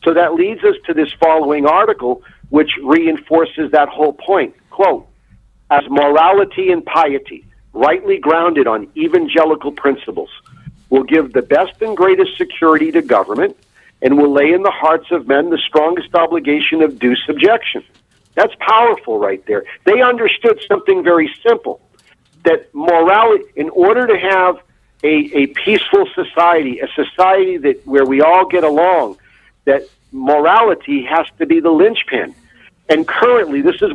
So that leads us to this following article, which reinforces that whole point. Quote, as morality and piety, rightly grounded on evangelical principles, will give the best and greatest security to government, and will lay in the hearts of men the strongest obligation of due subjection. That's powerful right there. They understood something very simple, that morality, in order to have a peaceful society, a society that where we all get along, that morality has to be the linchpin. And currently, this is...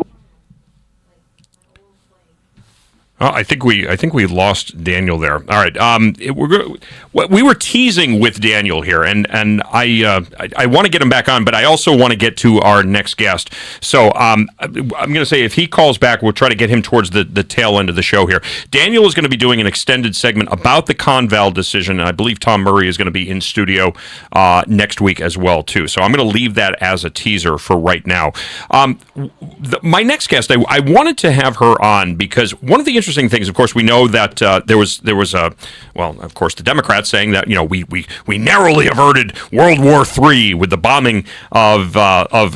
I think we lost Daniel there. All right, we were teasing with Daniel here, and I want to get him back on, but I also want to get to our next guest. So I'm going to say if he calls back, we'll try to get him towards the tail end of the show here. Daniel is going to be doing an extended segment about the Conval decision, and I believe Tom Murray is going to be in studio next week as well too. So I'm going to leave that as a teaser for right now. My next guest, I wanted to have her on because one of the interesting things, of course, we know that there was of course, the Democrats saying that we narrowly averted World War III with the bombing of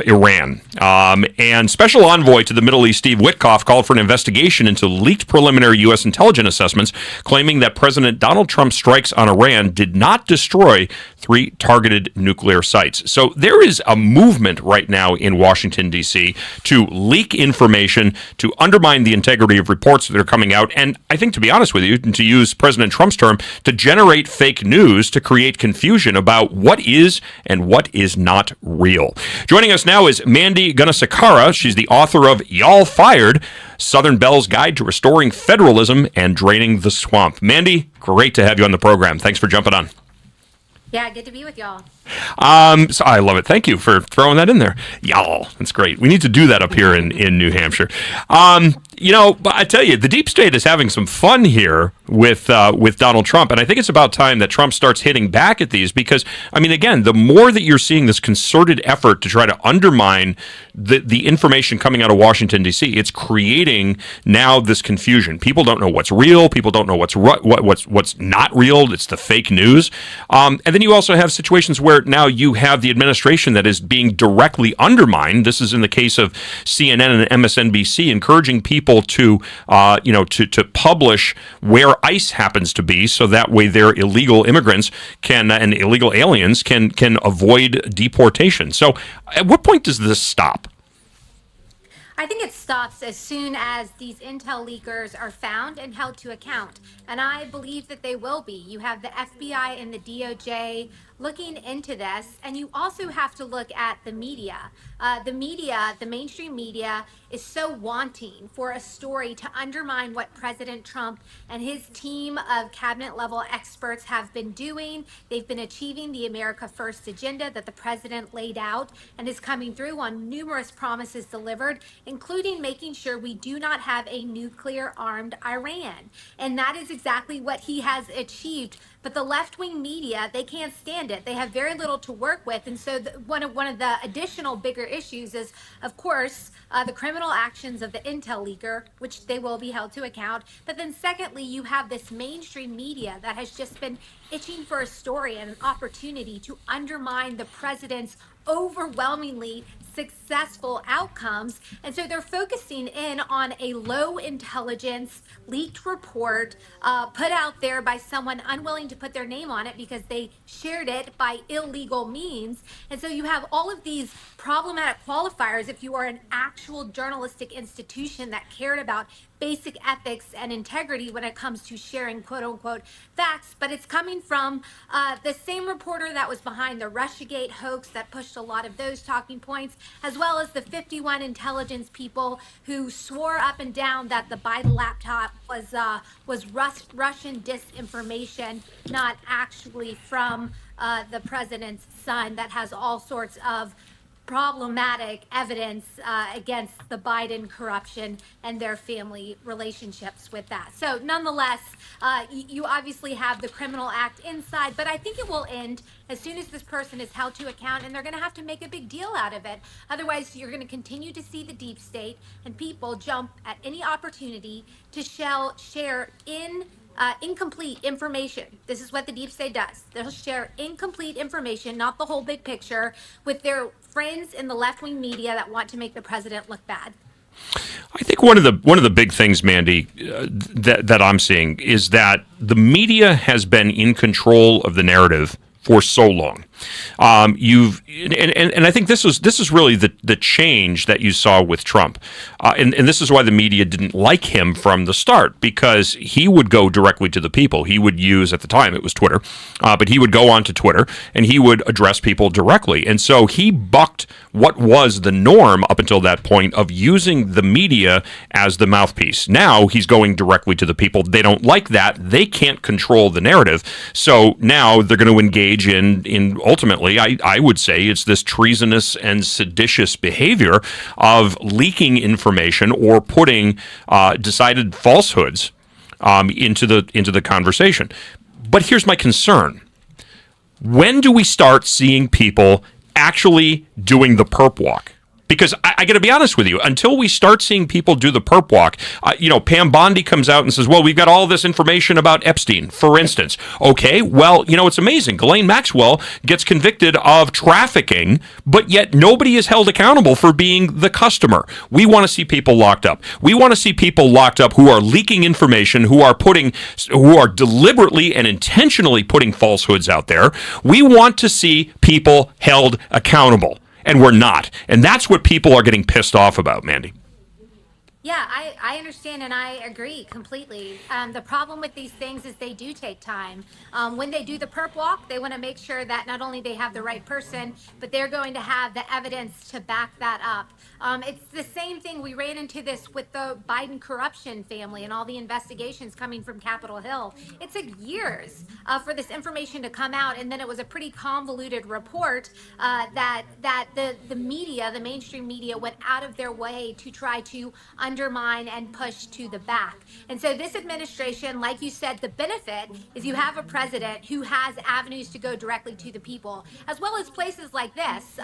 Iran, and Special Envoy to the Middle East Steve Witkoff called for an investigation into leaked preliminary U.S. intelligence assessments, claiming that President Donald Trump's strikes on Iran did not destroy 3 targeted nuclear sites. So there is a movement right now in Washington, D.C. to leak information, to undermine the integrity of reports that are coming out, and I think, to be honest with you, to use President Trump's term, to generate fake news, to create confusion about what is and what is not real. Joining us now is Mandy Gunasakara. She's the author of Y'all Fired, Southern Bell's Guide to Restoring Federalism and Draining the Swamp. Mandy, great to have you on the program. Thanks for jumping on. Yeah, good to be with y'all. So I love it. Thank you for throwing that in there. Y'all, that's great. We need to do that up here in New Hampshire. But I tell you, the deep state is having some fun here with Donald Trump, and I think it's about time that Trump starts hitting back at these because, I mean, again, the more that you're seeing this concerted effort to try to undermine the information coming out of Washington, D.C., it's creating now this confusion. People don't know what's real. People don't know what's not real. It's the fake news. And then you also have situations where now you have the administration that is being directly undermined. This is in the case of CNN and MSNBC, encouraging people to publish where ICE happens to be, so that way their illegal immigrants and illegal aliens can avoid deportation. So, at what point does this stop? I think it stops as soon as these intel leakers are found and held to account. And I believe that they will be. You have the FBI and the DOJ looking into this, and you also have to look at the media. The mainstream media, is so wanting for a story to undermine what President Trump and his team of cabinet-level experts have been doing. They've been achieving the America First agenda that the president laid out and is coming through on numerous promises delivered, including making sure we do not have a nuclear-armed Iran. And that is exactly what he has achieved. But the left-wing media, they can't stand it. They have very little to work with. And so one of the additional bigger issues is, of course, the criminal actions of the intel leaker, which they will be held to account. But then secondly, you have this mainstream media that has just been itching for a story and an opportunity to undermine the president's overwhelmingly successful outcomes. And so they're focusing in on a low intelligence leaked report put out there by someone unwilling to put their name on it because they shared it by illegal means. And so you have all of these problematic qualifiers if you are an actual journalistic institution that cared about basic ethics and integrity when it comes to sharing quote unquote facts. But it's coming from the same reporter that was behind the Russiagate hoax that pushed a lot of those talking points, as well as the 51 intelligence people who swore up and down that the Biden laptop was Russian disinformation, not actually from the president's son, that has all sorts of problematic evidence against the Biden corruption and their family relationships with that. So nonetheless, you obviously have the criminal act inside, but I think it will end as soon as this person is held to account, and they're going to have to make a big deal out of it. Otherwise, you're going to continue to see the deep state and people jump at any opportunity to share incomplete information. This is what the deep state does. They'll share incomplete information, not the whole big picture, with their friends in the left-wing media that want to make the president look bad. I think one of the big things, Mandy, that I'm seeing is that the media has been in control of the narrative for so long. And I think this is really the change that you saw with Trump, and this is why the media didn't like him from the start, because he would go directly to the people. He would use, at the time it was Twitter, but he would go onto Twitter and he would address people directly, and so he bucked what was the norm up until that point of using the media as the mouthpiece. Now he's going directly to the people. They don't like that. They can't control the narrative, so now they're going to engage in ultimately, I would say it's this treasonous and seditious behavior of leaking information or putting decided falsehoods into the conversation. But here's my concern. When do we start seeing people actually doing the perp walk? Because I got to be honest with you, until we start seeing people do the perp walk, Pam Bondi comes out and says, well, we've got all this information about Epstein, for instance. Okay, well, it's amazing. Ghislaine Maxwell gets convicted of trafficking, but yet nobody is held accountable for being the customer. We want to see people locked up. We want to see people locked up who are leaking information, who are deliberately and intentionally putting falsehoods out there. We want to see people held accountable. And we're not. And that's what people are getting pissed off about, Mandy. Yeah, I understand and I agree completely. The problem with these things is they do take time. When they do the perp walk, they want to make sure that not only they have the right person, but they're going to have the evidence to back that up. It's the same thing. We ran into this with the Biden corruption family and all the investigations coming from Capitol Hill. It took years for this information to come out, and then it was a pretty convoluted report that the media, the mainstream media, went out of their way to try to undermine and push to the back. And so this administration, like you said, the benefit is you have a president who has avenues to go directly to the people, as well as places like this,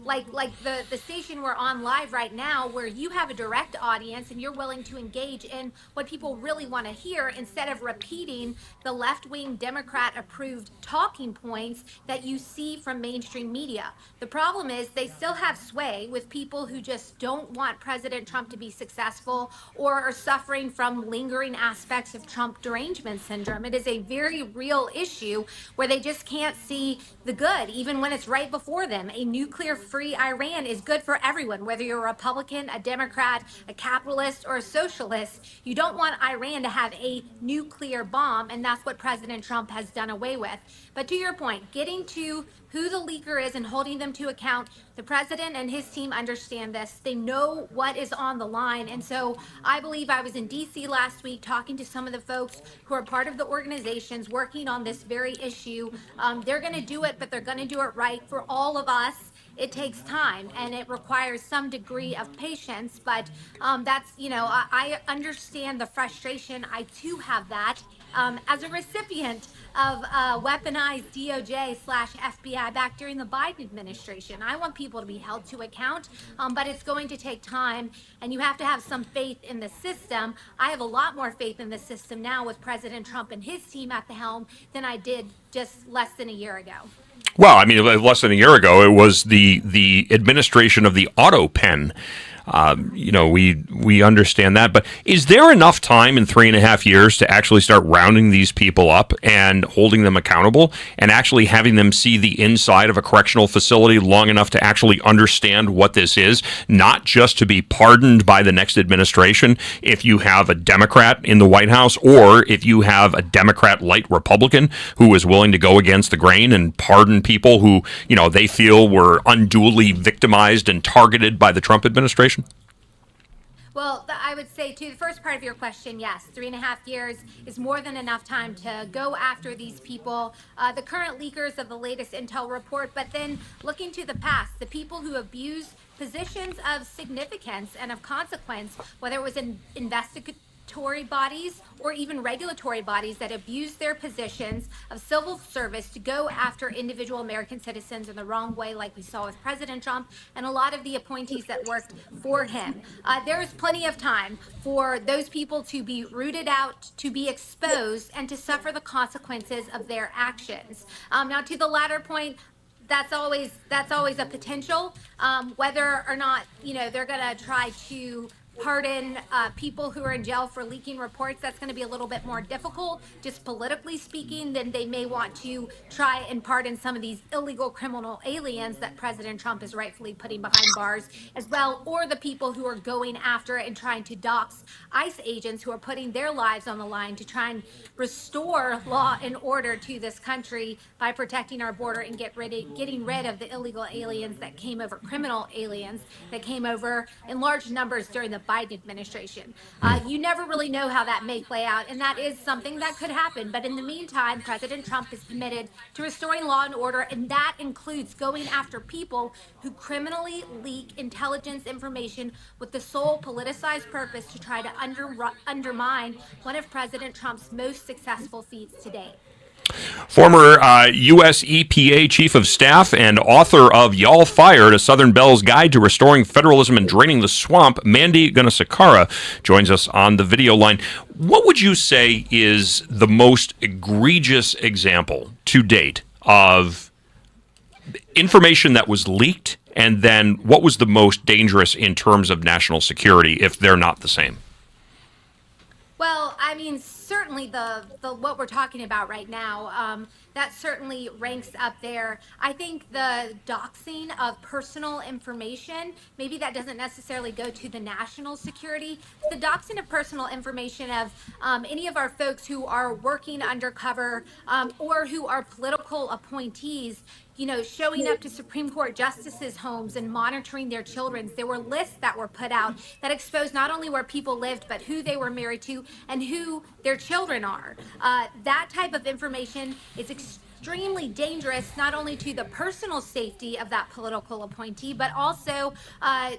like the station we're on live right now, where you have a direct audience and you're willing to engage in what people really want to hear instead of repeating the left-wing Democrat-approved talking points that you see from mainstream media. The problem is they still have sway with people who just don't want President Trump to be successful or are suffering from lingering aspects of Trump derangement syndrome. It is a very real issue where they just can't see the good, even when it's right before them. A nuclear-free Iran is good for everyone, whether you're a Republican, a Democrat, a capitalist, or a socialist. You don't want Iran to have a nuclear bomb, and that's what President Trump has done away with. But to your point, getting to who the leaker is and holding them to account, the president and his team understand this. They know what is on the line. And so I believe I was in D.C. last week talking to some of the folks who are part of the organizations working on this very issue. They're going to do it, but they're going to do it right for all of us. It takes time and it requires some degree of patience, but that's, I understand the frustration. I too have that. As a recipient of weaponized DOJ/FBI back during the Biden administration, I want people to be held to account, but it's going to take time, and you have to have some faith in the system. I have a lot more faith in the system now with President Trump and his team at the helm than I did just less than a year ago. Well, I mean, less than a year ago, it was the administration of the auto pen. We understand that, but is there enough time in 3.5 years to actually start rounding these people up and holding them accountable and actually having them see the inside of a correctional facility long enough to actually understand what this is, not just to be pardoned by the next administration if you have a Democrat in the White House or if you have a Democrat light Republican who is willing to go against the grain and pardon people who, they feel were unduly victimized and targeted by the Trump administration? Well, I would say to the first part of your question, yes, 3.5 years is more than enough time to go after these people, the current leakers of the latest intel report, but then looking to the past, the people who abuse positions of significance and of consequence, whether it was in investigatory bodies or even regulatory bodies that abuse their positions of civil service to go after individual American citizens in the wrong way, like we saw with President Trump and a lot of the appointees that worked for him. There is plenty of time for those people to be rooted out, to be exposed, and to suffer the consequences of their actions. Now, to the latter point, that's always a potential. Whether or not they're going to try to pardon people who are in jail for leaking reports, that's going to be a little bit more difficult, just politically speaking, than they may want to try and pardon some of these illegal criminal aliens that President Trump is rightfully putting behind bars as well, or the people who are going after and trying to dox ICE agents who are putting their lives on the line to try and restore law and order to this country by protecting our border and getting rid of the illegal aliens that came over, criminal aliens that came over in large numbers during the Biden administration. You never really know how that may play out, and that is something that could happen. But in the meantime, President Trump is committed to restoring law and order, and that includes going after people who criminally leak intelligence information with the sole politicized purpose to try to undermine one of President Trump's most successful feats to date. Former U.S. EPA Chief of Staff and author of Y'all Fired, A Southern Belle's Guide to Restoring Federalism and Draining the Swamp, Mandy Gunasakara, joins us on the video line. What would you say is the most egregious example to date of information that was leaked, and then what was the most dangerous in terms of national security, if they're not the same? Well, I mean, certainly the what we're talking about right now, that certainly ranks up there. I think the doxing of personal information, maybe that doesn't necessarily go to the national security. The doxing of personal information of any of our folks who are working undercover or who are political appointees, showing up to Supreme Court justices' homes and monitoring their children. There were lists that were put out that exposed not only where people lived, but who they were married to and who their children are. That type of information is extremely dangerous, not only to the personal safety of that political appointee, but also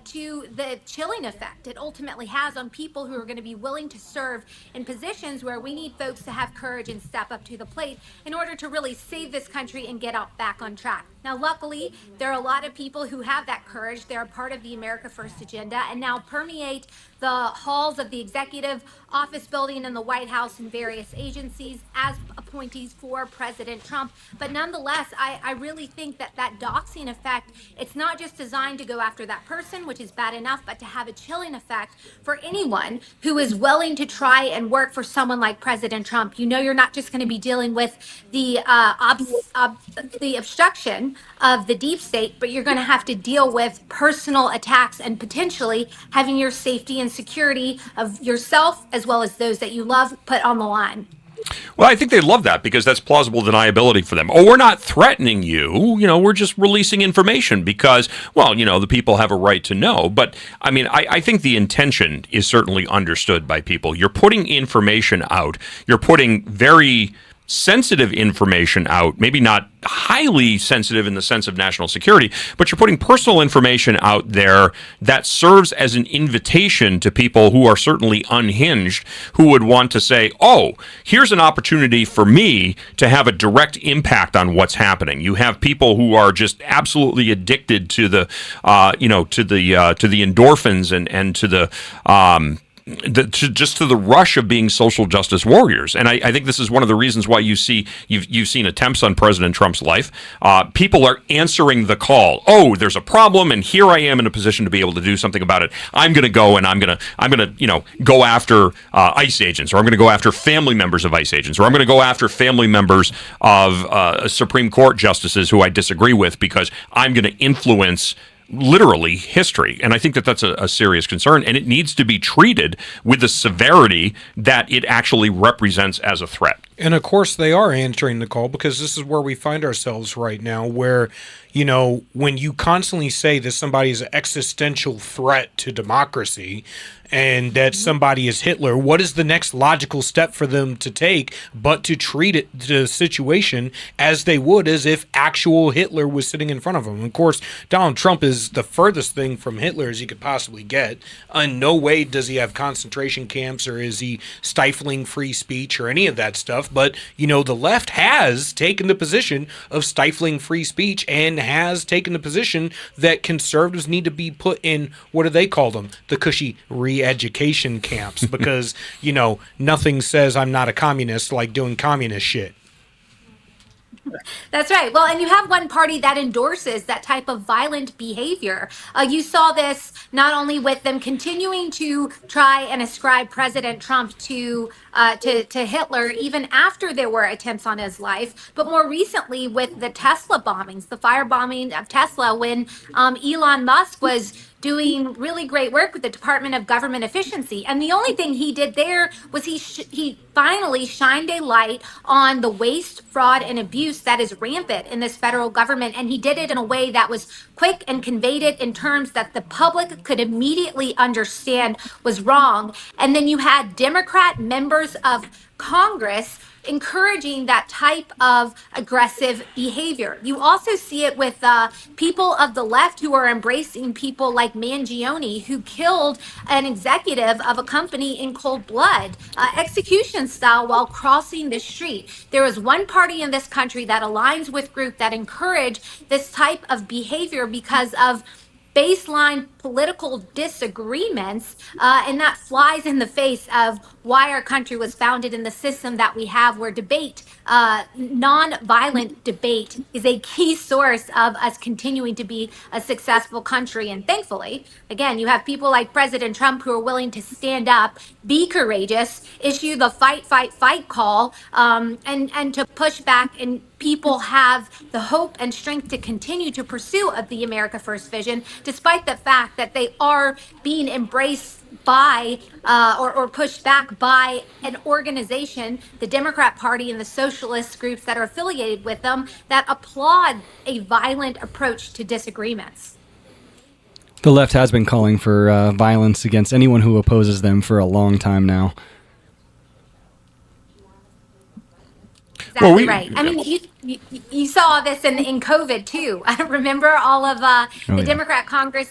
to the chilling effect it ultimately has on people who are going to be willing to serve in positions where we need folks to have courage and step up to the plate in order to really save this country and get out back on track. Now, luckily, there are a lot of people who have that courage. They're a part of the America First agenda and now permeate the halls of the executive office building and the White House and various agencies as appointees for President Trump. But nonetheless, I really think that doxing effect, it's not just designed to go after that person, which is bad enough, but to have a chilling effect for anyone who is willing to try and work for someone like President Trump. You're not just going to be dealing with the obstruction of the deep state, but you're going to have to deal with personal attacks and potentially having your safety and security of yourself as well as those that you love put on the line. Well, I think they love that because that's plausible deniability for them. Oh, we're not threatening you. We're just releasing information because, the people have a right to know. But, I mean, I think the intention is certainly understood by people. You're putting information out. You're putting very sensitive information out, maybe not highly sensitive in the sense of national security, but you're putting personal information out there that serves as an invitation to people who are certainly unhinged, who would want to say, oh, here's an opportunity for me to have a direct impact on what's happening. You have people who are just absolutely addicted to the, to the endorphins and to the, just to the rush of being social justice warriors. And I think this is one of the reasons why you've seen attempts on President Trump's life. People are answering the call. Oh, there's a problem, and here I am in a position to be able to do something about it. I'm going to go and I'm going to go after ICE agents, or I'm going to go after family members of ICE agents, or I'm going to go after family members of Supreme Court justices who I disagree with because I'm going to influence literally history. And I think that that's a serious concern, and it needs to be treated with the severity that it actually represents as a threat. And of course they are answering the call, because this is where we find ourselves right now, where, when you constantly say that somebody is an existential threat to democracy and that somebody is Hitler, what is the next logical step for them to take but to treat the situation as they would as if actual Hitler was sitting in front of them? Of course, Donald Trump is the furthest thing from Hitler as you could possibly get. In no way does he have concentration camps, or is he stifling free speech or any of that stuff. But, the left has taken the position of stifling free speech and has taken the position that conservatives need to be put in, what do they call them? The cushy re-education camps, because, nothing says I'm not a communist like doing communist shit. That's right. Well, and you have one party that endorses that type of violent behavior. You saw this not only with them continuing to try and ascribe President Trump to Hitler, even after there were attempts on his life, but more recently with the Tesla bombings, the firebombing of Tesla, when Elon Musk was doing really great work with the Department of Government Efficiency. And the only thing he did there was he finally shined a light on the waste, fraud, and abuse that is rampant in this federal government. And he did it in a way that was quick and conveyed it in terms that the public could immediately understand was wrong. And then you had Democrat members of Congress encouraging that type of aggressive behavior. You also see it with people of the left who are embracing people like Mangione, who killed an executive of a company in cold blood, execution style, while crossing the street. There is one party in this country that aligns with groups that encourage this type of behavior because of baseline political disagreements, and that flies in the face of why our country was founded in the system that we have, where debate, non-violent debate, is a key source of us continuing to be a successful country. And thankfully, again, you have people like President Trump who are willing to stand up, be courageous, issue the fight, fight, fight call, and to push back, and people have the hope and strength to continue to pursue of the America First vision, despite the fact that they are being embraced by or pushed back by an organization, the Democrat Party and the socialist groups that are affiliated with them, that applaud a violent approach to disagreements. The left has been calling for violence against anyone who opposes them for a long time now. Exactly right. I mean, you saw this in COVID too. I remember all of the Democrat Congress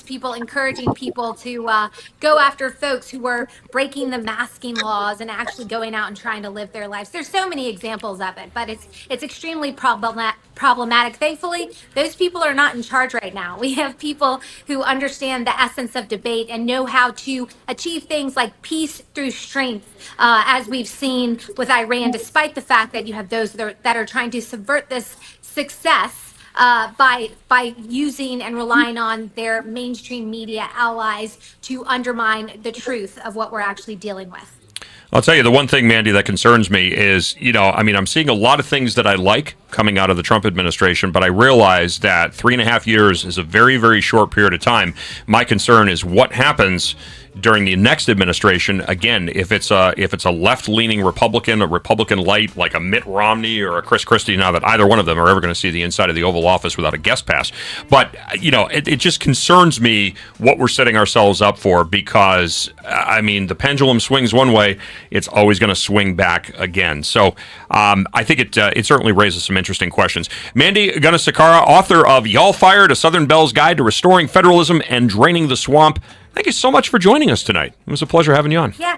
people encouraging people to go after folks who were breaking the masking laws and actually going out and trying to live their lives. There's so many examples of it, but it's extremely problematic. Thankfully, those people are not in charge right now. We have people who understand the essence of debate and know how to achieve things like peace through strength, as we've seen with Iran, despite the fact that you have those that are trying to subvert this success by using and relying on their mainstream media allies to undermine the truth of what we're actually dealing with. I'll tell you, the one thing, Mandy, that concerns me is, I'm seeing a lot of things that I like coming out of the Trump administration, but I realize that 3.5 years is a very, very short period of time. My concern is what happens during the next administration. Again, if it's a left-leaning Republican, a Republican light like a Mitt Romney or a Chris Christie, now that either one of them are ever going to see the inside of the Oval Office without a guest pass. But, it just concerns me what we're setting ourselves up for, because, the pendulum swings one way, it's always going to swing back again. So I think it certainly raises some interesting questions. Mandy Gunasakara, author of Y'all Fired, A Southern Belle's Guide to Restoring Federalism and Draining the Swamp. Thank you so much for joining us tonight. It was a pleasure having you on. Yeah.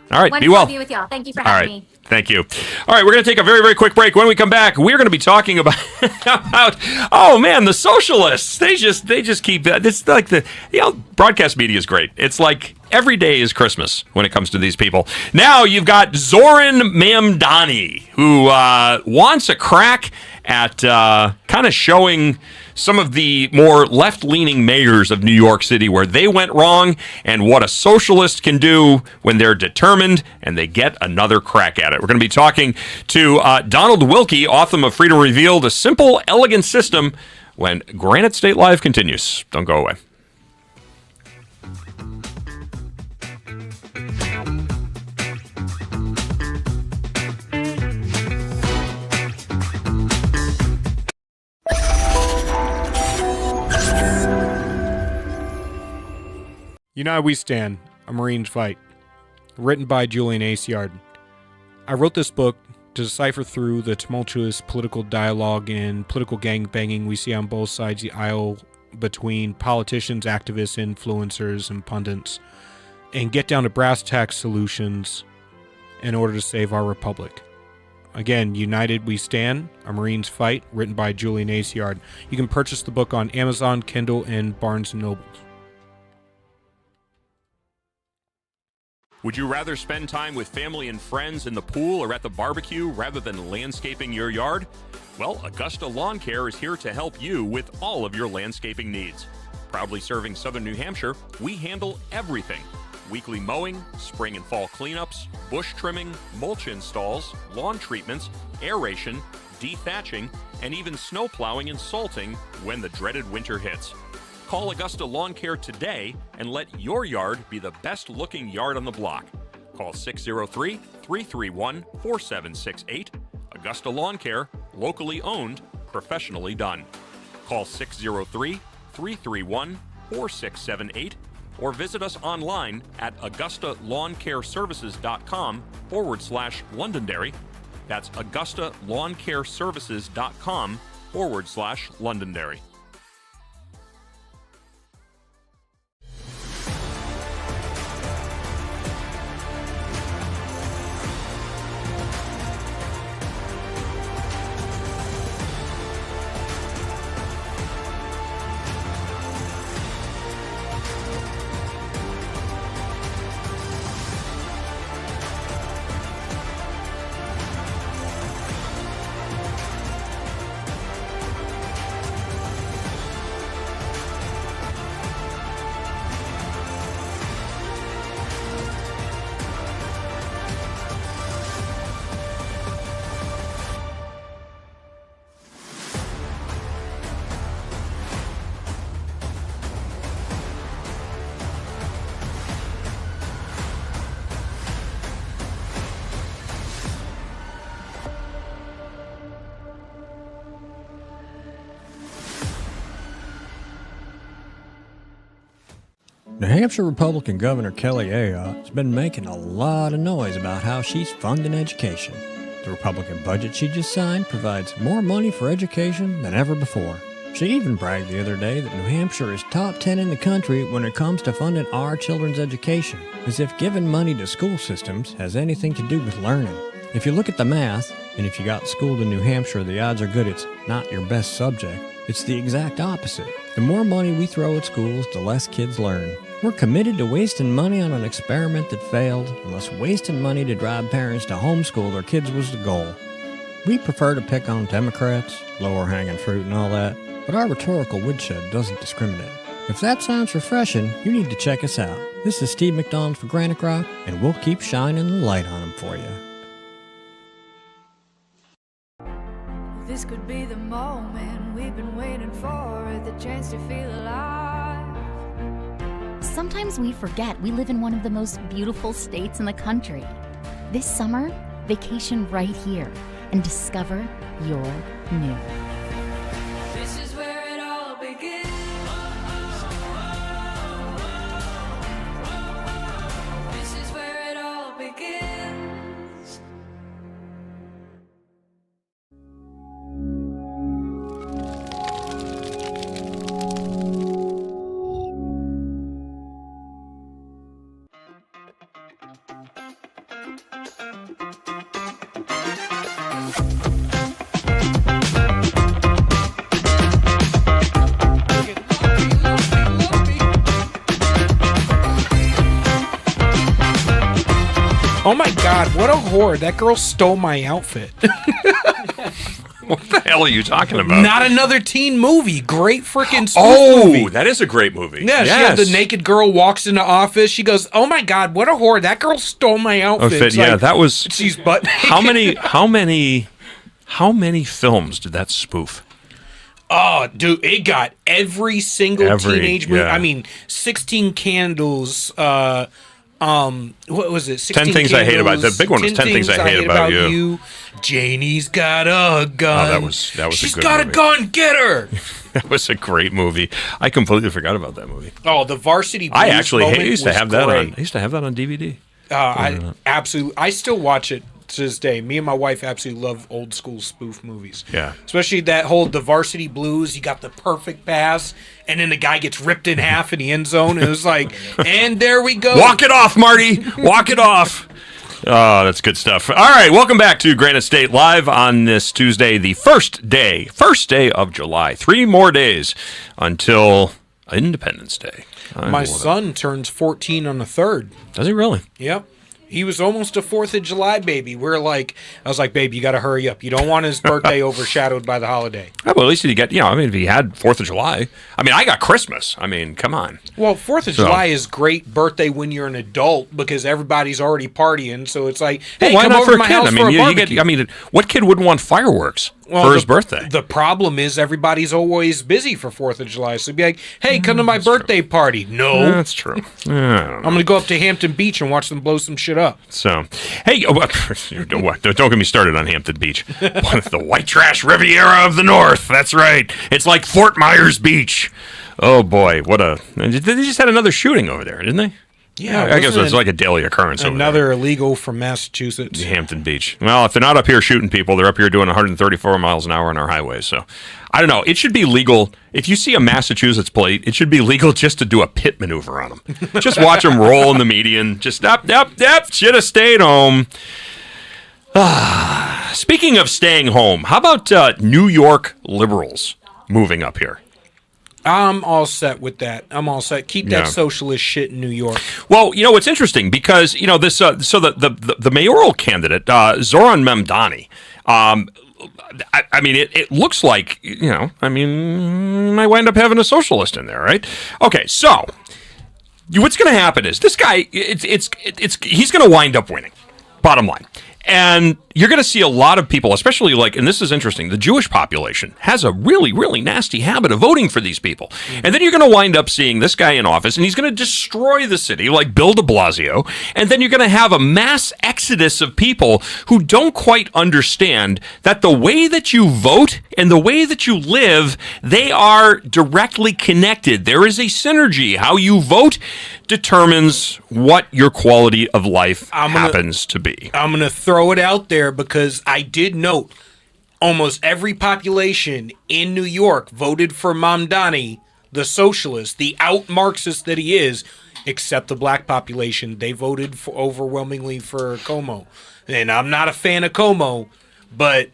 All right. Wonderful be well. to be with y'all. Thank you for having me. Thank you. All right, we're going to take a very, very quick break. When we come back, we're going to be talking about the socialists. They just keep, it's like broadcast media is great. It's like every day is Christmas when it comes to these people. Now you've got Zoran Mamdani, who wants a crack at kind of showing some of the more left-leaning mayors of New York City where they went wrong and what a socialist can do when they're determined and they get another crack at it. We're going to be talking to Donald Wilkie, author of Freedom Revealed, A Simple, Elegant System, when Granite State Live continues. Don't go away. United We Stand, A Marine's Fight. Written by Julian A. I wrote this book to decipher through the tumultuous political dialogue and political gangbanging we see on both sides of the aisle between politicians, activists, influencers, and pundits, and get down to brass tacks solutions in order to save our republic. Again, United We Stand, A Marine's Fight, written by Julian A. You can purchase the book on Amazon, Kindle, and Barnes & Noble. Would you rather spend time with family and friends in the pool or at the barbecue rather than landscaping your yard? Well, Augusta Lawn Care is here to help you with all of your landscaping needs. Proudly serving Southern New Hampshire, we handle everything. Weekly mowing, spring and fall cleanups, bush trimming, mulch installs, lawn treatments, aeration, dethatching, and even snow plowing and salting when the dreaded winter hits. Call Augusta Lawn Care today and let your yard be the best-looking yard on the block. Call 603-331-4768. Augusta Lawn Care, locally owned, professionally done. Call 603-331-4678 or visit us online at AugustaLawnCareServices.com/Londonderry. That's AugustaLawnCareServices.com/Londonderry. New Hampshire Republican Governor Kelly Ayotte has been making a lot of noise about how she's funding education. The Republican budget she just signed provides more money for education than ever before. She even bragged the other day that New Hampshire is top 10 in the country when it comes to funding our children's education, as if giving money to school systems has anything to do with learning. If you look at the math, and if you got schooled in New Hampshire, the odds are good it's not your best subject. It's the exact opposite. The more money we throw at schools, the less kids learn. We're committed to wasting money on an experiment that failed, unless wasting money to drive parents to homeschool their kids was the goal. We prefer to pick on Democrats, lower-hanging fruit and all that, but our rhetorical woodshed doesn't discriminate. If that sounds refreshing, you need to check us out. This is Steve McDonald for GraniteGrok, and we'll keep shining the light on them for you. This could be the moment we've been waiting for, the chance to feel alive. Sometimes we forget we live in one of the most beautiful states in the country. This summer, vacation right here and discover your new. This is where it all begins. This is where it all begins. God, what a whore. That girl stole my outfit. What the hell are you talking about? Not another teen movie. Great freaking spoof movie. Oh, that is a great movie. Yeah, yes. she had the naked girl walks into office. She goes, "Oh my God, what a whore! That girl stole my outfit." It's yeah, like, that was. She's butt naked. How many films did that spoof? Oh, dude, it got every single teenage movie. Yeah. I mean, 16 Candles. What was it? 10 Things I Hate About You. The big one was 10 Things I Hate About You. Janie's got a gun. Oh, that was She's a good got movie. a gun. Get her. That was a great movie. I completely forgot about that movie. Oh, the Varsity Blues I actually moment used to was have that great. on. I used to have that on DVD. I still watch it to this day. Me and my wife absolutely love old school spoof movies. Yeah. Especially the Varsity Blues. You got the perfect pass, and then the guy gets ripped in half in the end zone, and it was like, and there we go. Walk it off, Marty. Walk it off. Oh, that's good stuff. All right, welcome back to Granite State Live on this Tuesday, the first day of July. 3 more days until Independence Day. My son turns 14 on the 3rd. Does he really? Yep. He was almost a 4th of July baby. I was like, babe, you got to hurry up. You don't want his birthday overshadowed by the holiday. Yeah, well, at least he got, if he had 4th of July. I mean, I got Christmas. I mean, come on. Well, 4th of July is great birthday when you're an adult because everybody's already partying. So it's like, hey, why come not over for to a my kid? house for a barbecue. What kid wouldn't want fireworks for his birthday? The problem is everybody's always busy for 4th of July. So be like, hey, come to my birthday party. No. That's true. I'm going to go up to Hampton Beach and watch them blow some shit up. So, hey, don't get me started on Hampton Beach. The white trash Riviera of the North. That's right. It's like Fort Myers Beach. Oh, boy. They just had another shooting over there, didn't they? Yeah, I guess it's like a daily occurrence over there. Another illegal from Massachusetts. Hampton Beach. Well, if they're not up here shooting people, they're up here doing 134 miles an hour on our highways. So, I don't know. It should be legal. If you see a Massachusetts plate, it should be legal just to do a pit maneuver on them. Just watch them roll in the median. Just up. Should have stayed home. Speaking of staying home, how about New York liberals moving up here? I'm all set with that. I'm all set. Keep that socialist shit in New York. Well, it's interesting because this. So the mayoral candidate Zoran Memdani. I mean, it looks like might wind up having a socialist in there, right? Okay, so what's going to happen is this guy. He's going to wind up winning. Bottom line. And you're going to see a lot of people, especially and this is interesting, the Jewish population has a really, really nasty habit of voting for these people. And then you're going to wind up seeing this guy in office, and he's going to destroy the city like Bill de Blasio. And then you're going to have a mass exodus of people who don't quite understand that the way that you vote and the way that you live, they are directly connected. There is a synergy. How you vote determines what your quality of life happens to be. I'm going to throw it out there because I did note almost every population in New York voted for Mamdani, the socialist, the out-Marxist that he is, except the black population. They voted overwhelmingly for Cuomo. And I'm not a fan of Cuomo, but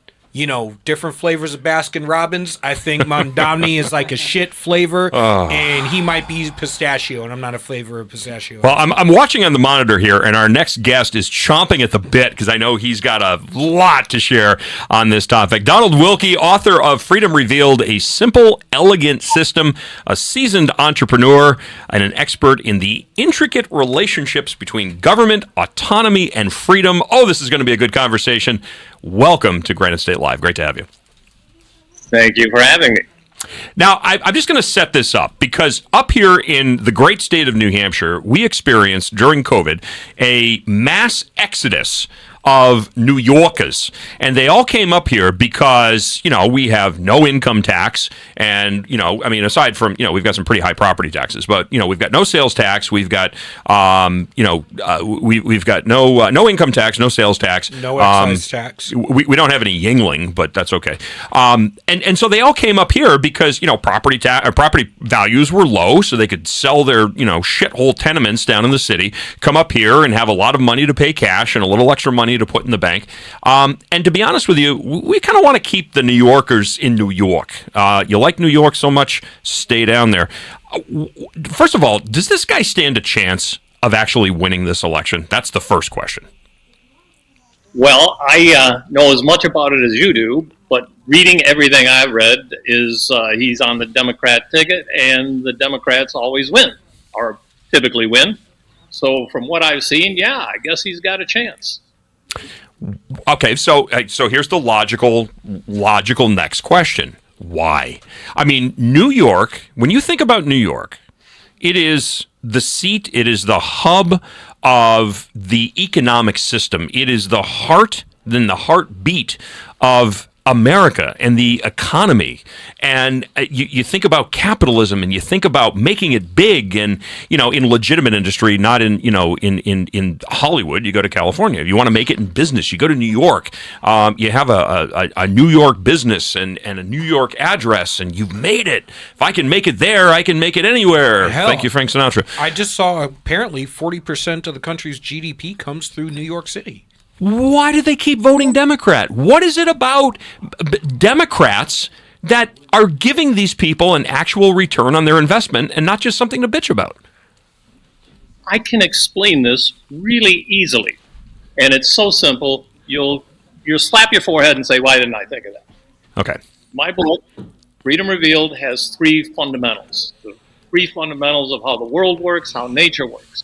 different flavors of Baskin Robbins. I think Mamdani is like a shit flavor, and he might be pistachio, and I'm not a flavor of pistachio. Well, I'm watching on the monitor here, and our next guest is chomping at the bit because I know he's got a lot to share on this topic. Donald Wilkie, author of Freedom Revealed, A Simple, Elegant System, a seasoned entrepreneur, and an expert in the intricate relationships between government, autonomy, and freedom. Oh, this is going to be a good conversation. Welcome to Granite State Live. Great to have you. Thank you for having me. Now, I'm just going to set this up because up here in the great state of New Hampshire, we experienced during COVID a mass exodus of New Yorkers, and they all came up here because we have no income tax, and aside from we've got some pretty high property taxes, but we've got no sales tax, we've got we've got no income tax, no sales tax, no excise tax. We don't have any Yingling, but that's okay. And so they all came up here because property values were low, so they could sell their shithole tenements down in the city, come up here and have a lot of money to pay cash and a little extra money to put in the bank. And to be honest with you, we kind of want to keep the New Yorkers in New York. You like New York so much, stay down there. First of all, does this guy stand a chance of actually winning this election? That's the first question. Well, I know as much about it as you do, but reading everything I've read is he's on the Democrat ticket, and the Democrats always win, or typically win. So from what I've seen, yeah, I guess he's got a chance. Okay, so here's the logical next question. Why? I mean, New York, when you think about New York, it is the seat, it is the hub of the economic system. It is the heart, then the heartbeat of America and the economy. And you think about capitalism, and you think about making it big, and in legitimate industry, not in in Hollywood. You go to California. If you want to make it in business, you go to New York. You have a New York business and a New York address, and you've made it. If I can make it there, I can make it anywhere. Hell, thank you, Frank Sinatra. I just saw apparently 40% of the country's GDP comes through New York City. Why do they keep voting Democrat? What is it about Democrats that are giving these people an actual return on their investment and not just something to bitch about? I can explain this really easily, and it's so simple. You'll slap your forehead and say, "Why didn't I think of that?" Okay. My book, Freedom Revealed, has three fundamentals. The three fundamentals of how the world works, how nature works.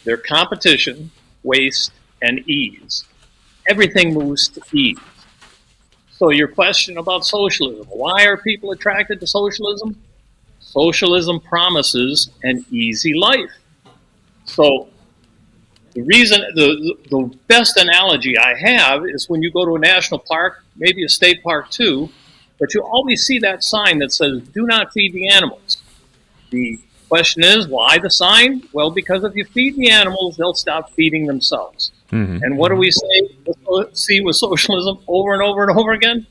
They're competition, waste, and ease. Everything moves to ease. So your question about socialism, why are people attracted to socialism? Socialism promises an easy life. So the reason, the best analogy I have is when you go to a national park, maybe a state park too, but you always see that sign that says, "Do not feed the animals." The question is, why the sign? Well, because if you feed the animals, they'll stop feeding themselves. Mm-hmm. And what do we see with socialism over and over and over again?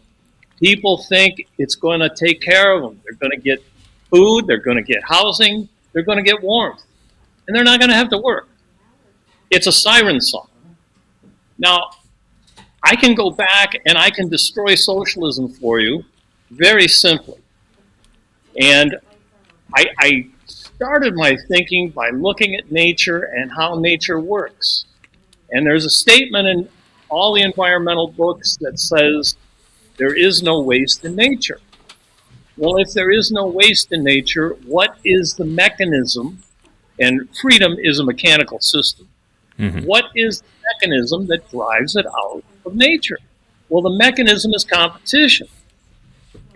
People think it's going to take care of them. They're going to get food, they're going to get housing, they're going to get warmth, and they're not going to have to work. It's a siren song. Now, I can go back and I can destroy socialism for you very simply. And I started my thinking by looking at nature and how nature works. And there's a statement in all the environmental books that says there is no waste in nature. Well, if there is no waste in nature, what is the mechanism? And freedom is a mechanical system. Mm-hmm. What is the mechanism that drives it out of nature? Well, the mechanism is competition.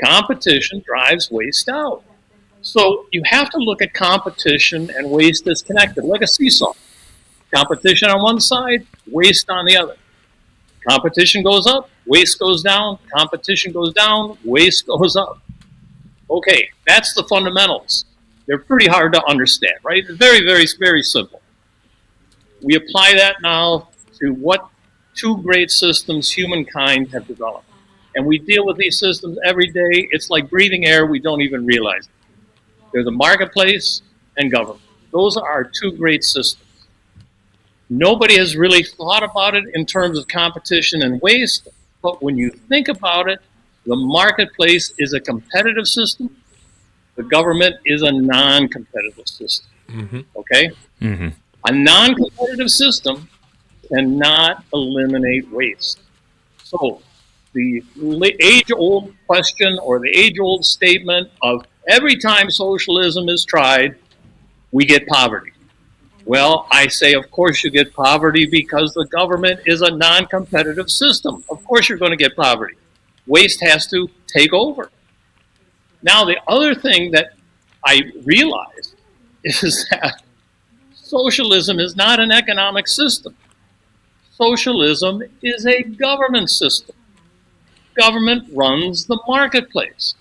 Competition drives waste out. So you have to look at competition and waste as connected, like a seesaw. Competition on one side, waste on the other. Competition goes up, waste goes down. Competition goes down, waste goes up. Okay, that's the fundamentals. They're pretty hard to understand, right? It's very, very, very simple. We apply that now to what two great systems humankind have developed. And we deal with these systems every day. It's like breathing air, we don't even realize it. There's a marketplace and government. Those are our two great systems. Nobody has really thought about it in terms of competition and waste, but when you think about it, the marketplace is a competitive system. The government is a non-competitive system. Mm-hmm. Okay? Mm-hmm. A non-competitive system cannot eliminate waste. So the age-old question or the age-old statement of every time socialism is tried, we get poverty. Well, I say, of course you get poverty because the government is a non-competitive system. Of course you're going to get poverty. Waste has to take over. Now, the other thing that I realized is that socialism is not an economic system. Socialism is a government system. Government runs the marketplace.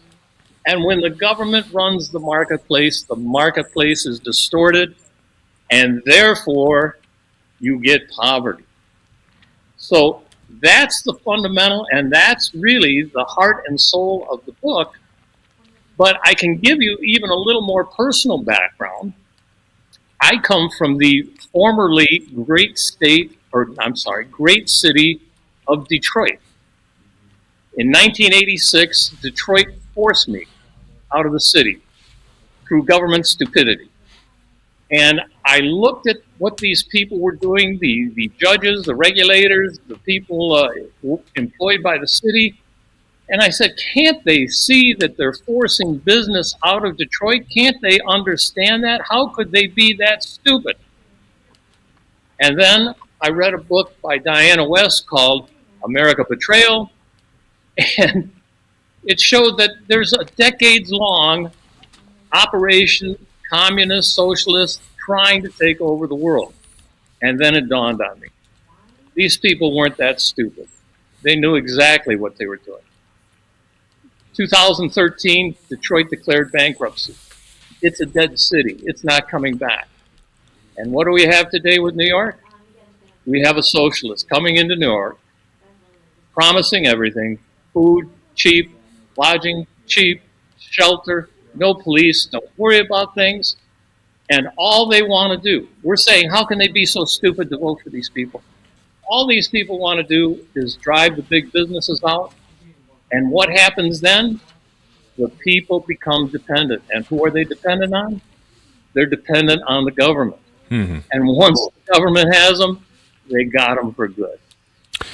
And when the government runs the marketplace is distorted, and therefore you get poverty. So that's the fundamental, and that's really the heart and soul of the book. But I can give you even a little more personal background. I come from the formerly great city of Detroit. In 1986, Detroit forced me out of the city through government stupidity. And I looked at what these people were doing, the judges, the regulators, the people employed by the city, and I said, can't they see that they're forcing business out of Detroit? Can't they understand that? How could they be that stupid? And then I read a book by Diana West called America Betrayal, and it showed that there's a decades-long operation, communist, socialist, trying to take over the world. And then it dawned on me. These people weren't that stupid. They knew exactly what they were doing. 2013, Detroit declared bankruptcy. It's a dead city. It's not coming back. And what do we have today with New York? We have a socialist coming into New York, promising everything: food, cheap, lodging, cheap, shelter, no police, don't worry about things. And all they want to do, we're saying, how can they be so stupid to vote for these people? All these people want to do is drive the big businesses out. And what happens then? The people become dependent. And who are they dependent on? They're dependent on the government. Mm-hmm. And once the government has them, they got them for good.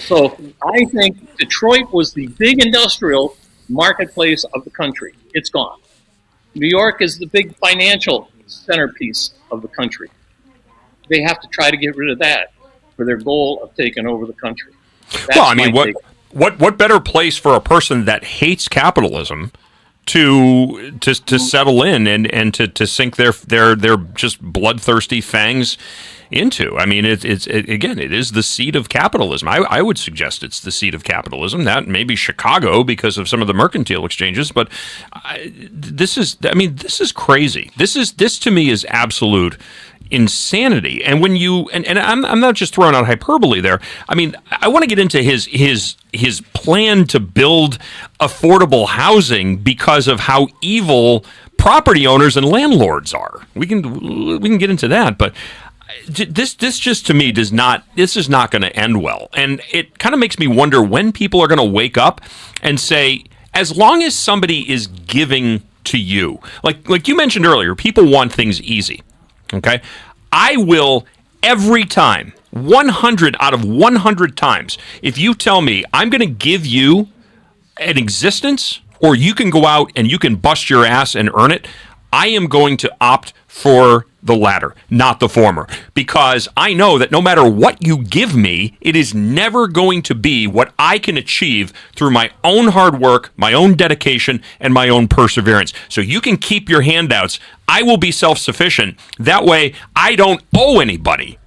So I think Detroit was the big industrial marketplace of the country. It's gone. New York is the big financial centerpiece of the country. They have to try to get rid of that for their goal of taking over the country. That's well, I mean, what better place for a person that hates capitalism to settle in and to sink their just bloodthirsty fangs into? I mean, it is the seat of capitalism. I would suggest it's the seat of capitalism. That maybe Chicago because of some of the mercantile exchanges, but this is crazy. This to me is absolute insanity. And when you and I'm not just throwing out hyperbole there. I mean, I want to get into his plan to build affordable housing because of how evil property owners and landlords are. We can get into that, but this just to me this is not going to end well. And it kind of makes me wonder when people are going to wake up and say, as long as somebody is giving to you, like you mentioned earlier, people want things easy. Okay, I will every time, 100 out of 100 times, if you tell me I'm going to give you an existence, or you can go out and you can bust your ass and earn it, I am going to opt for the latter, not the former, because I know that no matter what you give me, it is never going to be what I can achieve through my own hard work, my own dedication, and my own perseverance. So you can keep your handouts. I will be self-sufficient. That way, I don't owe anybody.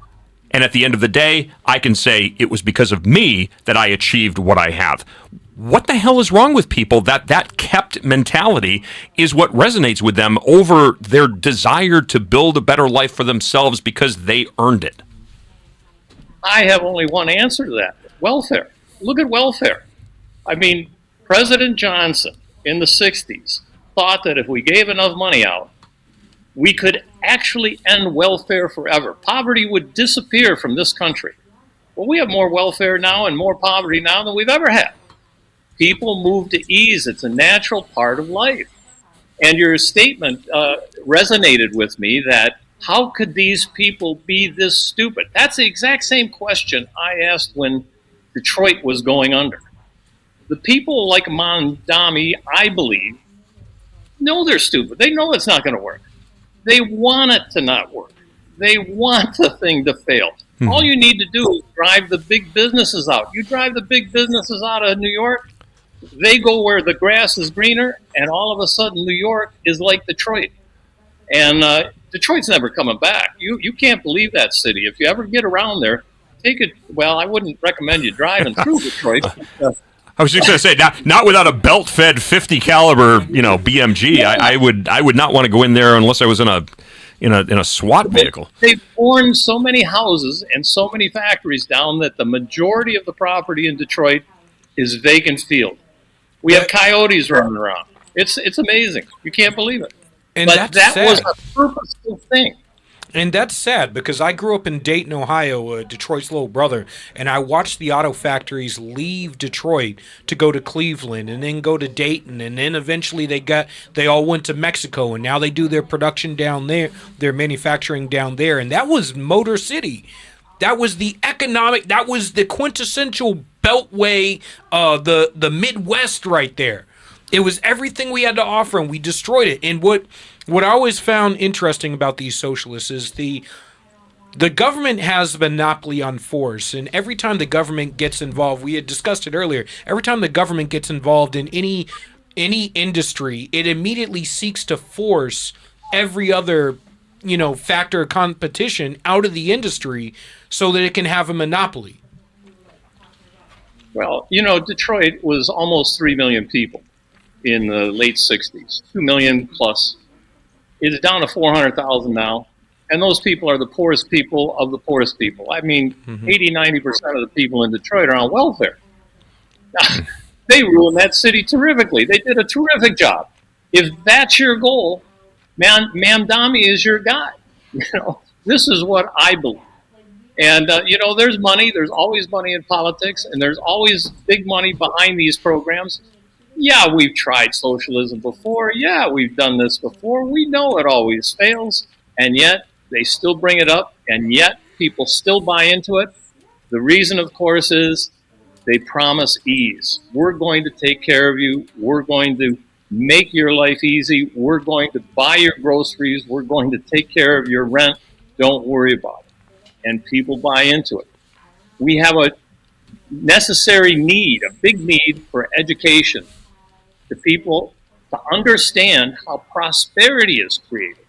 And at the end of the day, I can say it was because of me that I achieved what I have. What the hell is wrong with people that kept mentality is what resonates with them over their desire to build a better life for themselves because they earned it? I have only one answer to that. Welfare. Look at welfare. I mean, President Johnson in the 60s thought that if we gave enough money out, we could actually end welfare forever. Poverty would disappear from this country. Well, we have more welfare now and more poverty now than we've ever had. People move to ease. It's a natural part of life. And your statement resonated with me that how could these people be this stupid? That's the exact same question I asked when Detroit was going under. The people like Mondami, I believe, know they're stupid. They know it's not going to work. They want it to not work. They want the thing to fail. Mm-hmm. All you need to do is drive the big businesses out. You drive the big businesses out of New York, they go where the grass is greener, and all of a sudden New York is like Detroit. And Detroit's never coming back. You can't believe that city. If you ever get around there, take it. Well, I wouldn't recommend you driving through Detroit. I was just going to say, not without a belt-fed 50 caliber, BMG. Yeah. I would not want to go in there unless I was in a SWAT vehicle. They've torn so many houses and so many factories down that the majority of the property in Detroit is vacant field. We have coyotes running around. It's amazing. You can't believe it. And but that was a purposeful thing. And that's sad because I grew up in Dayton, Ohio, Detroit's little brother, and I watched the auto factories leave Detroit to go to Cleveland and then go to Dayton, and then eventually they all went to Mexico, and now they do their production down there, their manufacturing down there, and that was Motor City. That was the that was the quintessential beltway, the Midwest right there. It was everything we had to offer, and we destroyed it. And what I always found interesting about these socialists is the government has a monopoly on force, and every time the government gets involved, we had discussed it earlier, every time the government gets involved in any industry, it immediately seeks to force every other factor of competition out of the industry so that it can have a monopoly. Well, Detroit was almost 3 million people in the late 60s, 2 million plus. It's down to 400,000 now. And those people are the poorest people of the poorest people. I mean, 80-90% of the people in Detroit are on welfare. They ruined that city terrifically. They did a terrific job. If that's your goal, Mamdani is your guy. This is what I believe. And, there's money. There's always money in politics, and there's always big money behind these programs. Yeah, we've tried socialism before. Yeah, we've done this before. We know it always fails, and yet they still bring it up, and yet people still buy into it. The reason, of course, is they promise ease. We're going to take care of you. We're going to make your life easy. We're going to buy your groceries. We're going to take care of your rent. Don't worry about it. And people buy into it. We have a necessary need, a big need for education, to people to understand how prosperity is created.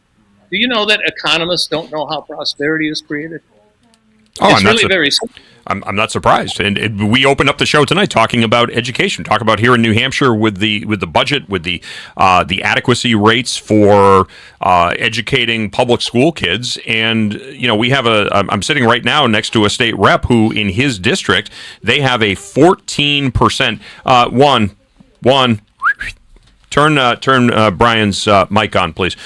Do you know that economists don't know how prosperity is created? It's really very simple. I'm not surprised. And we opened up the show tonight talking about education, talk about here in New Hampshire with the budget, with the adequacy rates for educating public school kids. And, we have I'm sitting right now next to a state rep who in his district, they have a 14%, Turn Brian's mic on, please.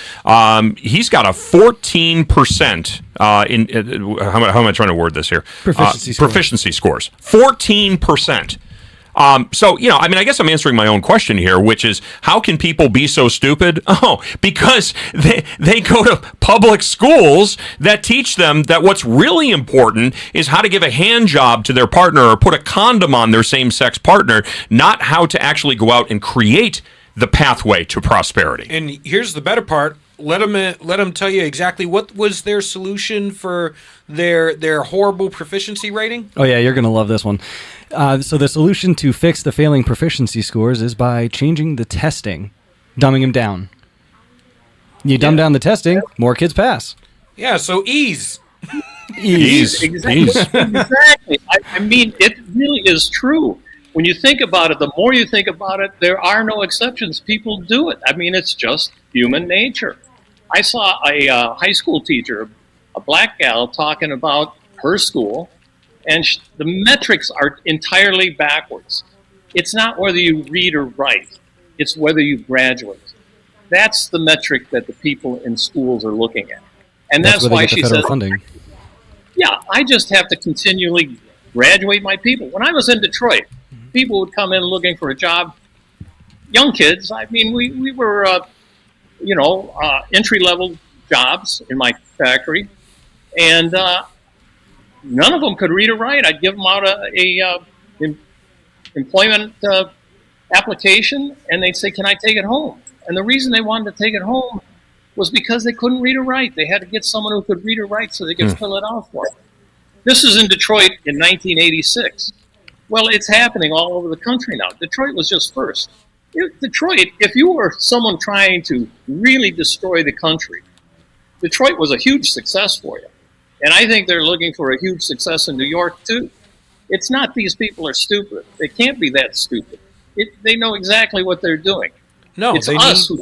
He's got a 14% how am I trying to word this here? Proficiency scores. 14%. So, I guess I'm answering my own question here, which is, how can people be so stupid? Oh, because they go to public schools that teach them that what's really important is how to give a hand job to their partner or put a condom on their same-sex partner, not how to actually go out and create the pathway to prosperity. And here's the better part. Let them tell you exactly what was their solution for their horrible proficiency rating. Oh yeah, you're going to love this one. So the solution to fix the failing proficiency scores is by changing the testing, dumbing them down. You dumb down the testing, more kids pass. Yeah, so ease. Ease. Exactly. Exactly. I mean, it really is true. When you think about it, the more you think about it, there are no exceptions. People do it. I mean, it's just human nature. I saw a high school teacher, a black gal, talking about her school, and the metrics are entirely backwards. It's not whether you read or write. It's whether you graduate. That's the metric that the people in schools are looking at. And that's why she says, funding. Yeah, I just have to continually graduate my people. When I was in Detroit, people would come in looking for a job. Young kids, I mean, we were, entry-level jobs in my factory, and none of them could read or write. I'd give them out a employment application, and they'd say, "Can I take it home?" And the reason they wanted to take it home was because they couldn't read or write. They had to get someone who could read or write so they could fill it out for them. This is in Detroit in 1986. Well, it's happening all over the country now. Detroit was just first. Detroit, if you were someone trying to really destroy the country, Detroit was a huge success for you. And I think they're looking for a huge success in New York, too. It's not these people are stupid. They can't be that stupid. They know exactly what they're doing. No, it's us who...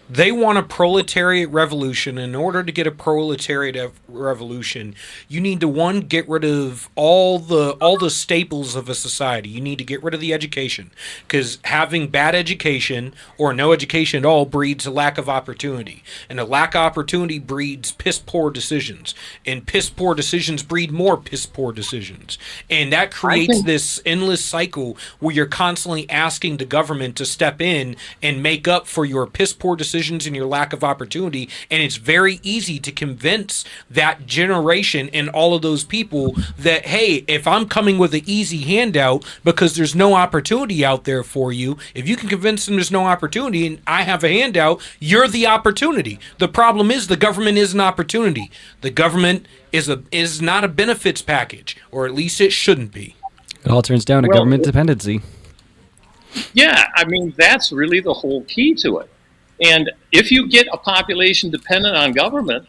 They want a proletariat revolution. In order to get a proletariat revolution, you need to, one, get rid of all the staples of a society. You need to get rid of the education, because having bad education or no education at all breeds a lack of opportunity, and a lack of opportunity breeds piss poor decisions, and piss poor decisions breed more piss poor decisions, and that creates this endless cycle where you're constantly asking the government to step in and make up for your piss poor decisions and your lack of opportunity. And it's very easy to convince that generation and all of those people that, hey, if I'm coming with an easy handout because there's no opportunity out there for you, if you can convince them there's no opportunity and I have a handout, you're the opportunity. The problem is the government is an opportunity. The government is not a benefits package, or at least it shouldn't be. It all turns down to government dependency. Yeah, I mean, that's really the whole key to it. And if you get a population dependent on government,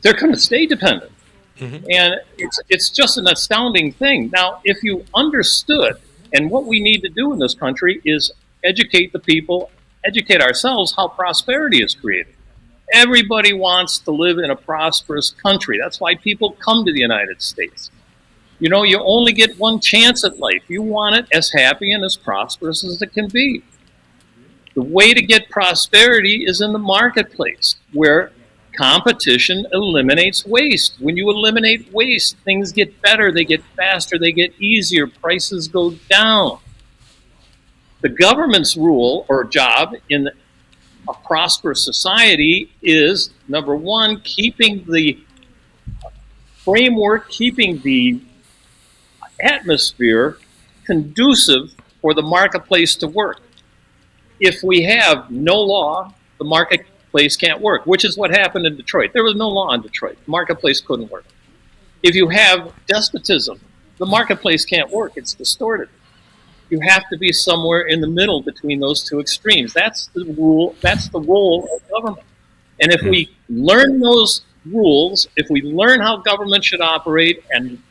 they're going to stay dependent. Mm-hmm. And it's just an astounding thing. Now, if you understood, and what we need to do in this country is educate the people, educate ourselves how prosperity is created. Everybody wants to live in a prosperous country. That's why people come to the United States. You know, you only get one chance at life. You want it as happy and as prosperous as it can be. The way to get prosperity is in the marketplace, where competition eliminates waste. When you eliminate waste, things get better, they get faster, they get easier, prices go down. The government's rule or job in a prosperous society is, number one, keeping the framework, keeping the atmosphere conducive for the marketplace to work. If we have no law, the marketplace can't work, which is what happened in Detroit. There was no law in Detroit. The marketplace couldn't work. If you have despotism, the marketplace can't work. It's distorted. You have to be somewhere in the middle between those two extremes. That's the rule. That's the role of government. And if we learn those rules, if we learn how government should operate and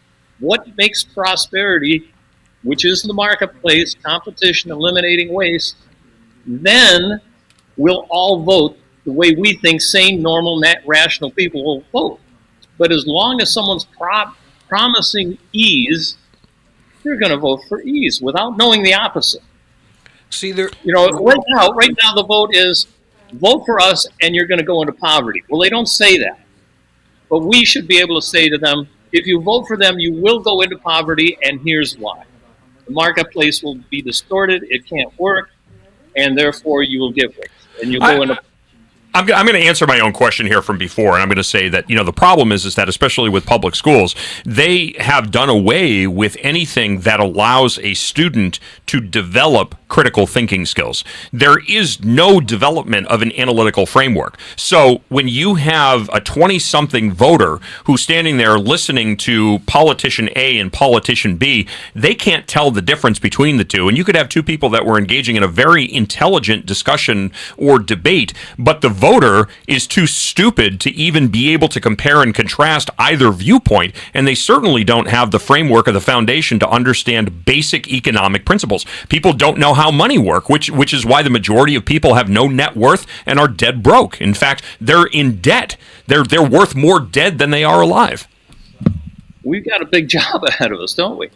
what makes prosperity, which is the marketplace, competition, eliminating waste, then we'll all vote the way we think sane, normal, rational people will vote. But as long as someone's promising ease, you're going to vote for ease without knowing the opposite. See, there, you know, right now the vote is vote for us and you're going to go into poverty. Well, they don't say that. But we should be able to say to them, if you vote for them, you will go into poverty, and here's why. The marketplace will be distorted, it can't work, and therefore you will give way. And you'll go into I'm going to answer my own question here from before, and I'm going to say that, you know, the problem is that especially with public schools, they have done away with anything that allows a student to develop critical thinking skills. There is no development of an analytical framework. So when you have a 20-something voter who's standing there listening to politician A and politician B, they can't tell the difference between the two. And you could have two people that were engaging in a very intelligent discussion or debate, but the voter is too stupid to even be able to compare and contrast either viewpoint, and they certainly don't have the framework or the foundation to understand basic economic principles. People don't know how money works, which is why the majority of people have no net worth and are dead broke. In fact, they're in debt. They're worth more dead than they are alive. We've got a big job ahead of us, don't we?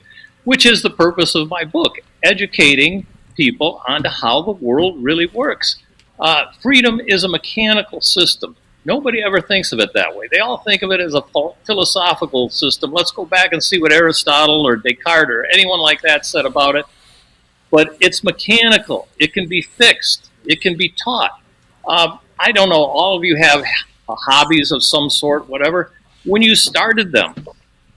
Which is the purpose of my book, educating people onto how the world really works. Freedom is a mechanical system. Nobody ever thinks of it that way. They all think of it as a philosophical system. Let's go back and see what Aristotle or Descartes or anyone like that said about it. But it's mechanical. It can be fixed. It can be taught. I don't know, all of you have hobbies of some sort, whatever. When you started them,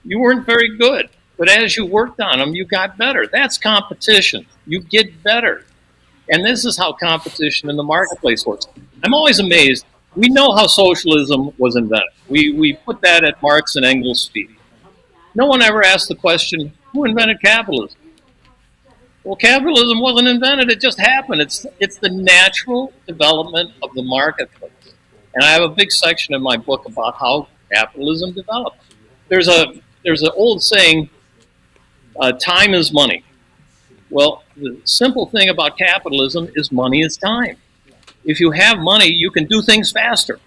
you weren't very good. But as you worked on them, you got better. That's competition. You get better. And this is how competition in the marketplace works. I'm always amazed. We know how socialism was invented. We put that at Marx and Engels' feet. No one ever asked the question, who invented capitalism? Well, capitalism wasn't invented. It just happened. It's the natural development of the marketplace. And I have a big section in my book about how capitalism developed. There's an old saying, time is money. Well, the simple thing about capitalism is money is time. if you have money, you can do things faster.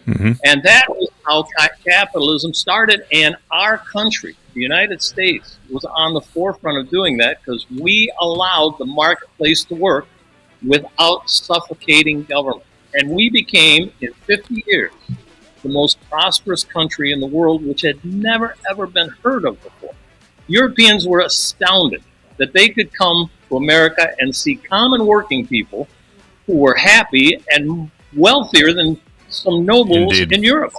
Mm-hmm. And that was how capitalism started. And our country, the United States, was on the forefront of doing that because we allowed the marketplace to work without suffocating government. And we became, in 50 years, the most prosperous country in the world, which had never, ever been heard of before. Europeans were astounded that they could come to America and see common working people who were happy and wealthier than some nobles Indeed. in Europe.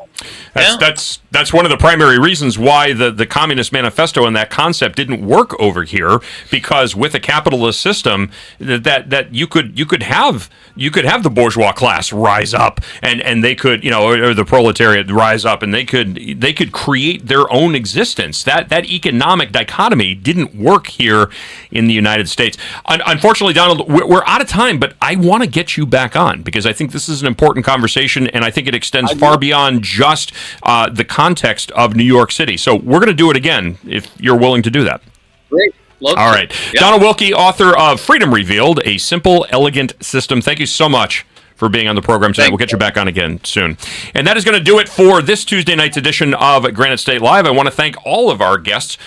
That's one of the primary reasons why the Communist Manifesto and that concept didn't work over here, because with a capitalist system that you could have the bourgeois class rise up and they could, or the proletariat rise up, and they could create their own existence. That economic dichotomy didn't work here in the United States. Unfortunately, Donald, we're out of time, but I want to get you back on because I think this is an important conversation, and I think it extends far beyond just the context of New York City. So we're going to do it again if you're willing to do that. Great. All right. Yep. Donald Wilkie, author of Freedom Revealed, A Simple, Elegant System. Thank you so much for being on the program tonight. We'll get you back on again soon. And that is going to do it for this Tuesday night's edition of Granite State Live. I want to thank all of our guests.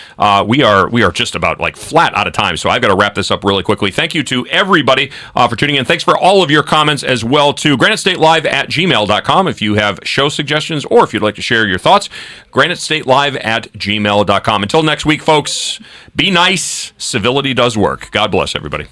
We are just about flat out of time, so I've got to wrap this up really quickly. Thank you to everybody for tuning in. Thanks for all of your comments as well to granitestatelive@gmail.com if you have show suggestions or if you'd like to share your thoughts. granitestatelive@gmail.com. Until next week, folks, be nice. Civility does work. God bless everybody.